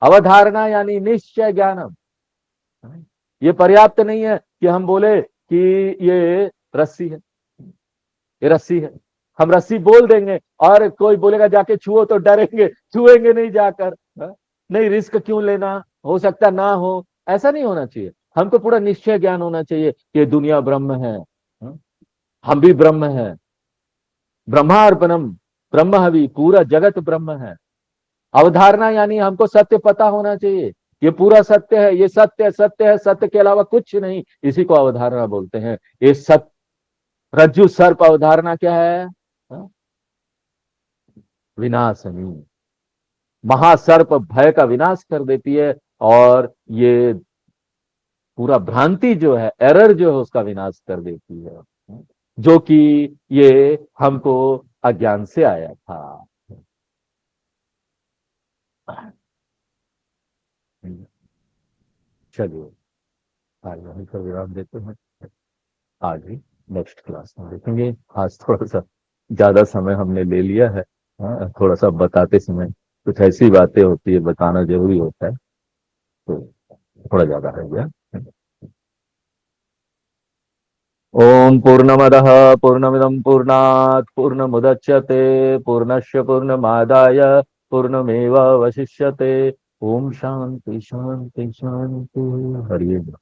अवधारणा यानी निश्चय ज्ञानम। ये पर्याप्त नहीं है कि हम बोले कि ये रस्सी है, ये रस्सी है, हम रस्सी बोल देंगे और कोई बोलेगा जाके छुओ तो डरेंगे, छुएंगे नहीं जाकर। नहीं, रिस्क क्यों लेना, हो सकता ना हो, ऐसा नहीं होना चाहिए। हमको पूरा निश्चय ज्ञान होना चाहिए कि दुनिया ब्रह्म है, हम भी ब्रह्म है, ब्रह्मार्पणम ब्रह्म हवि, पूरा जगत ब्रह्म है। अवधारणा यानी हमको सत्य पता होना चाहिए, ये पूरा सत्य है, ये सत्य है, सत्य है, सत्य के अलावा कुछ नहीं, इसी को अवधारणा बोलते हैं। ये सत्य रज्जु सर्प अवधारणा क्या है? विनाशनी, महासर्प भय का विनाश कर देती है, और ये पूरा भ्रांति जो है, एरर जो है, उसका विनाश कर देती है, जो कि ये हमको अज्ञान से आया था। चलिए आज यहीं पर विराम देते हैं, आगे नेक्स्ट क्लास में देखेंगे। आज थोड़ा सा ज्यादा समय हमने ले लिया है। थोड़ा सा बताते समय कुछ ऐसी बातें होती है, बताना जरूरी होता है, तो थोड़ा ज्यादा हो गया। ओम पूर्णमदः पूर्णमिदं पूर्णात् पूर्णमुदच्यते पूर्णस्य पूर्णमादाय पूर्णमेवावशिष्यते। ओम शांति शांति शांति। हरि ओम।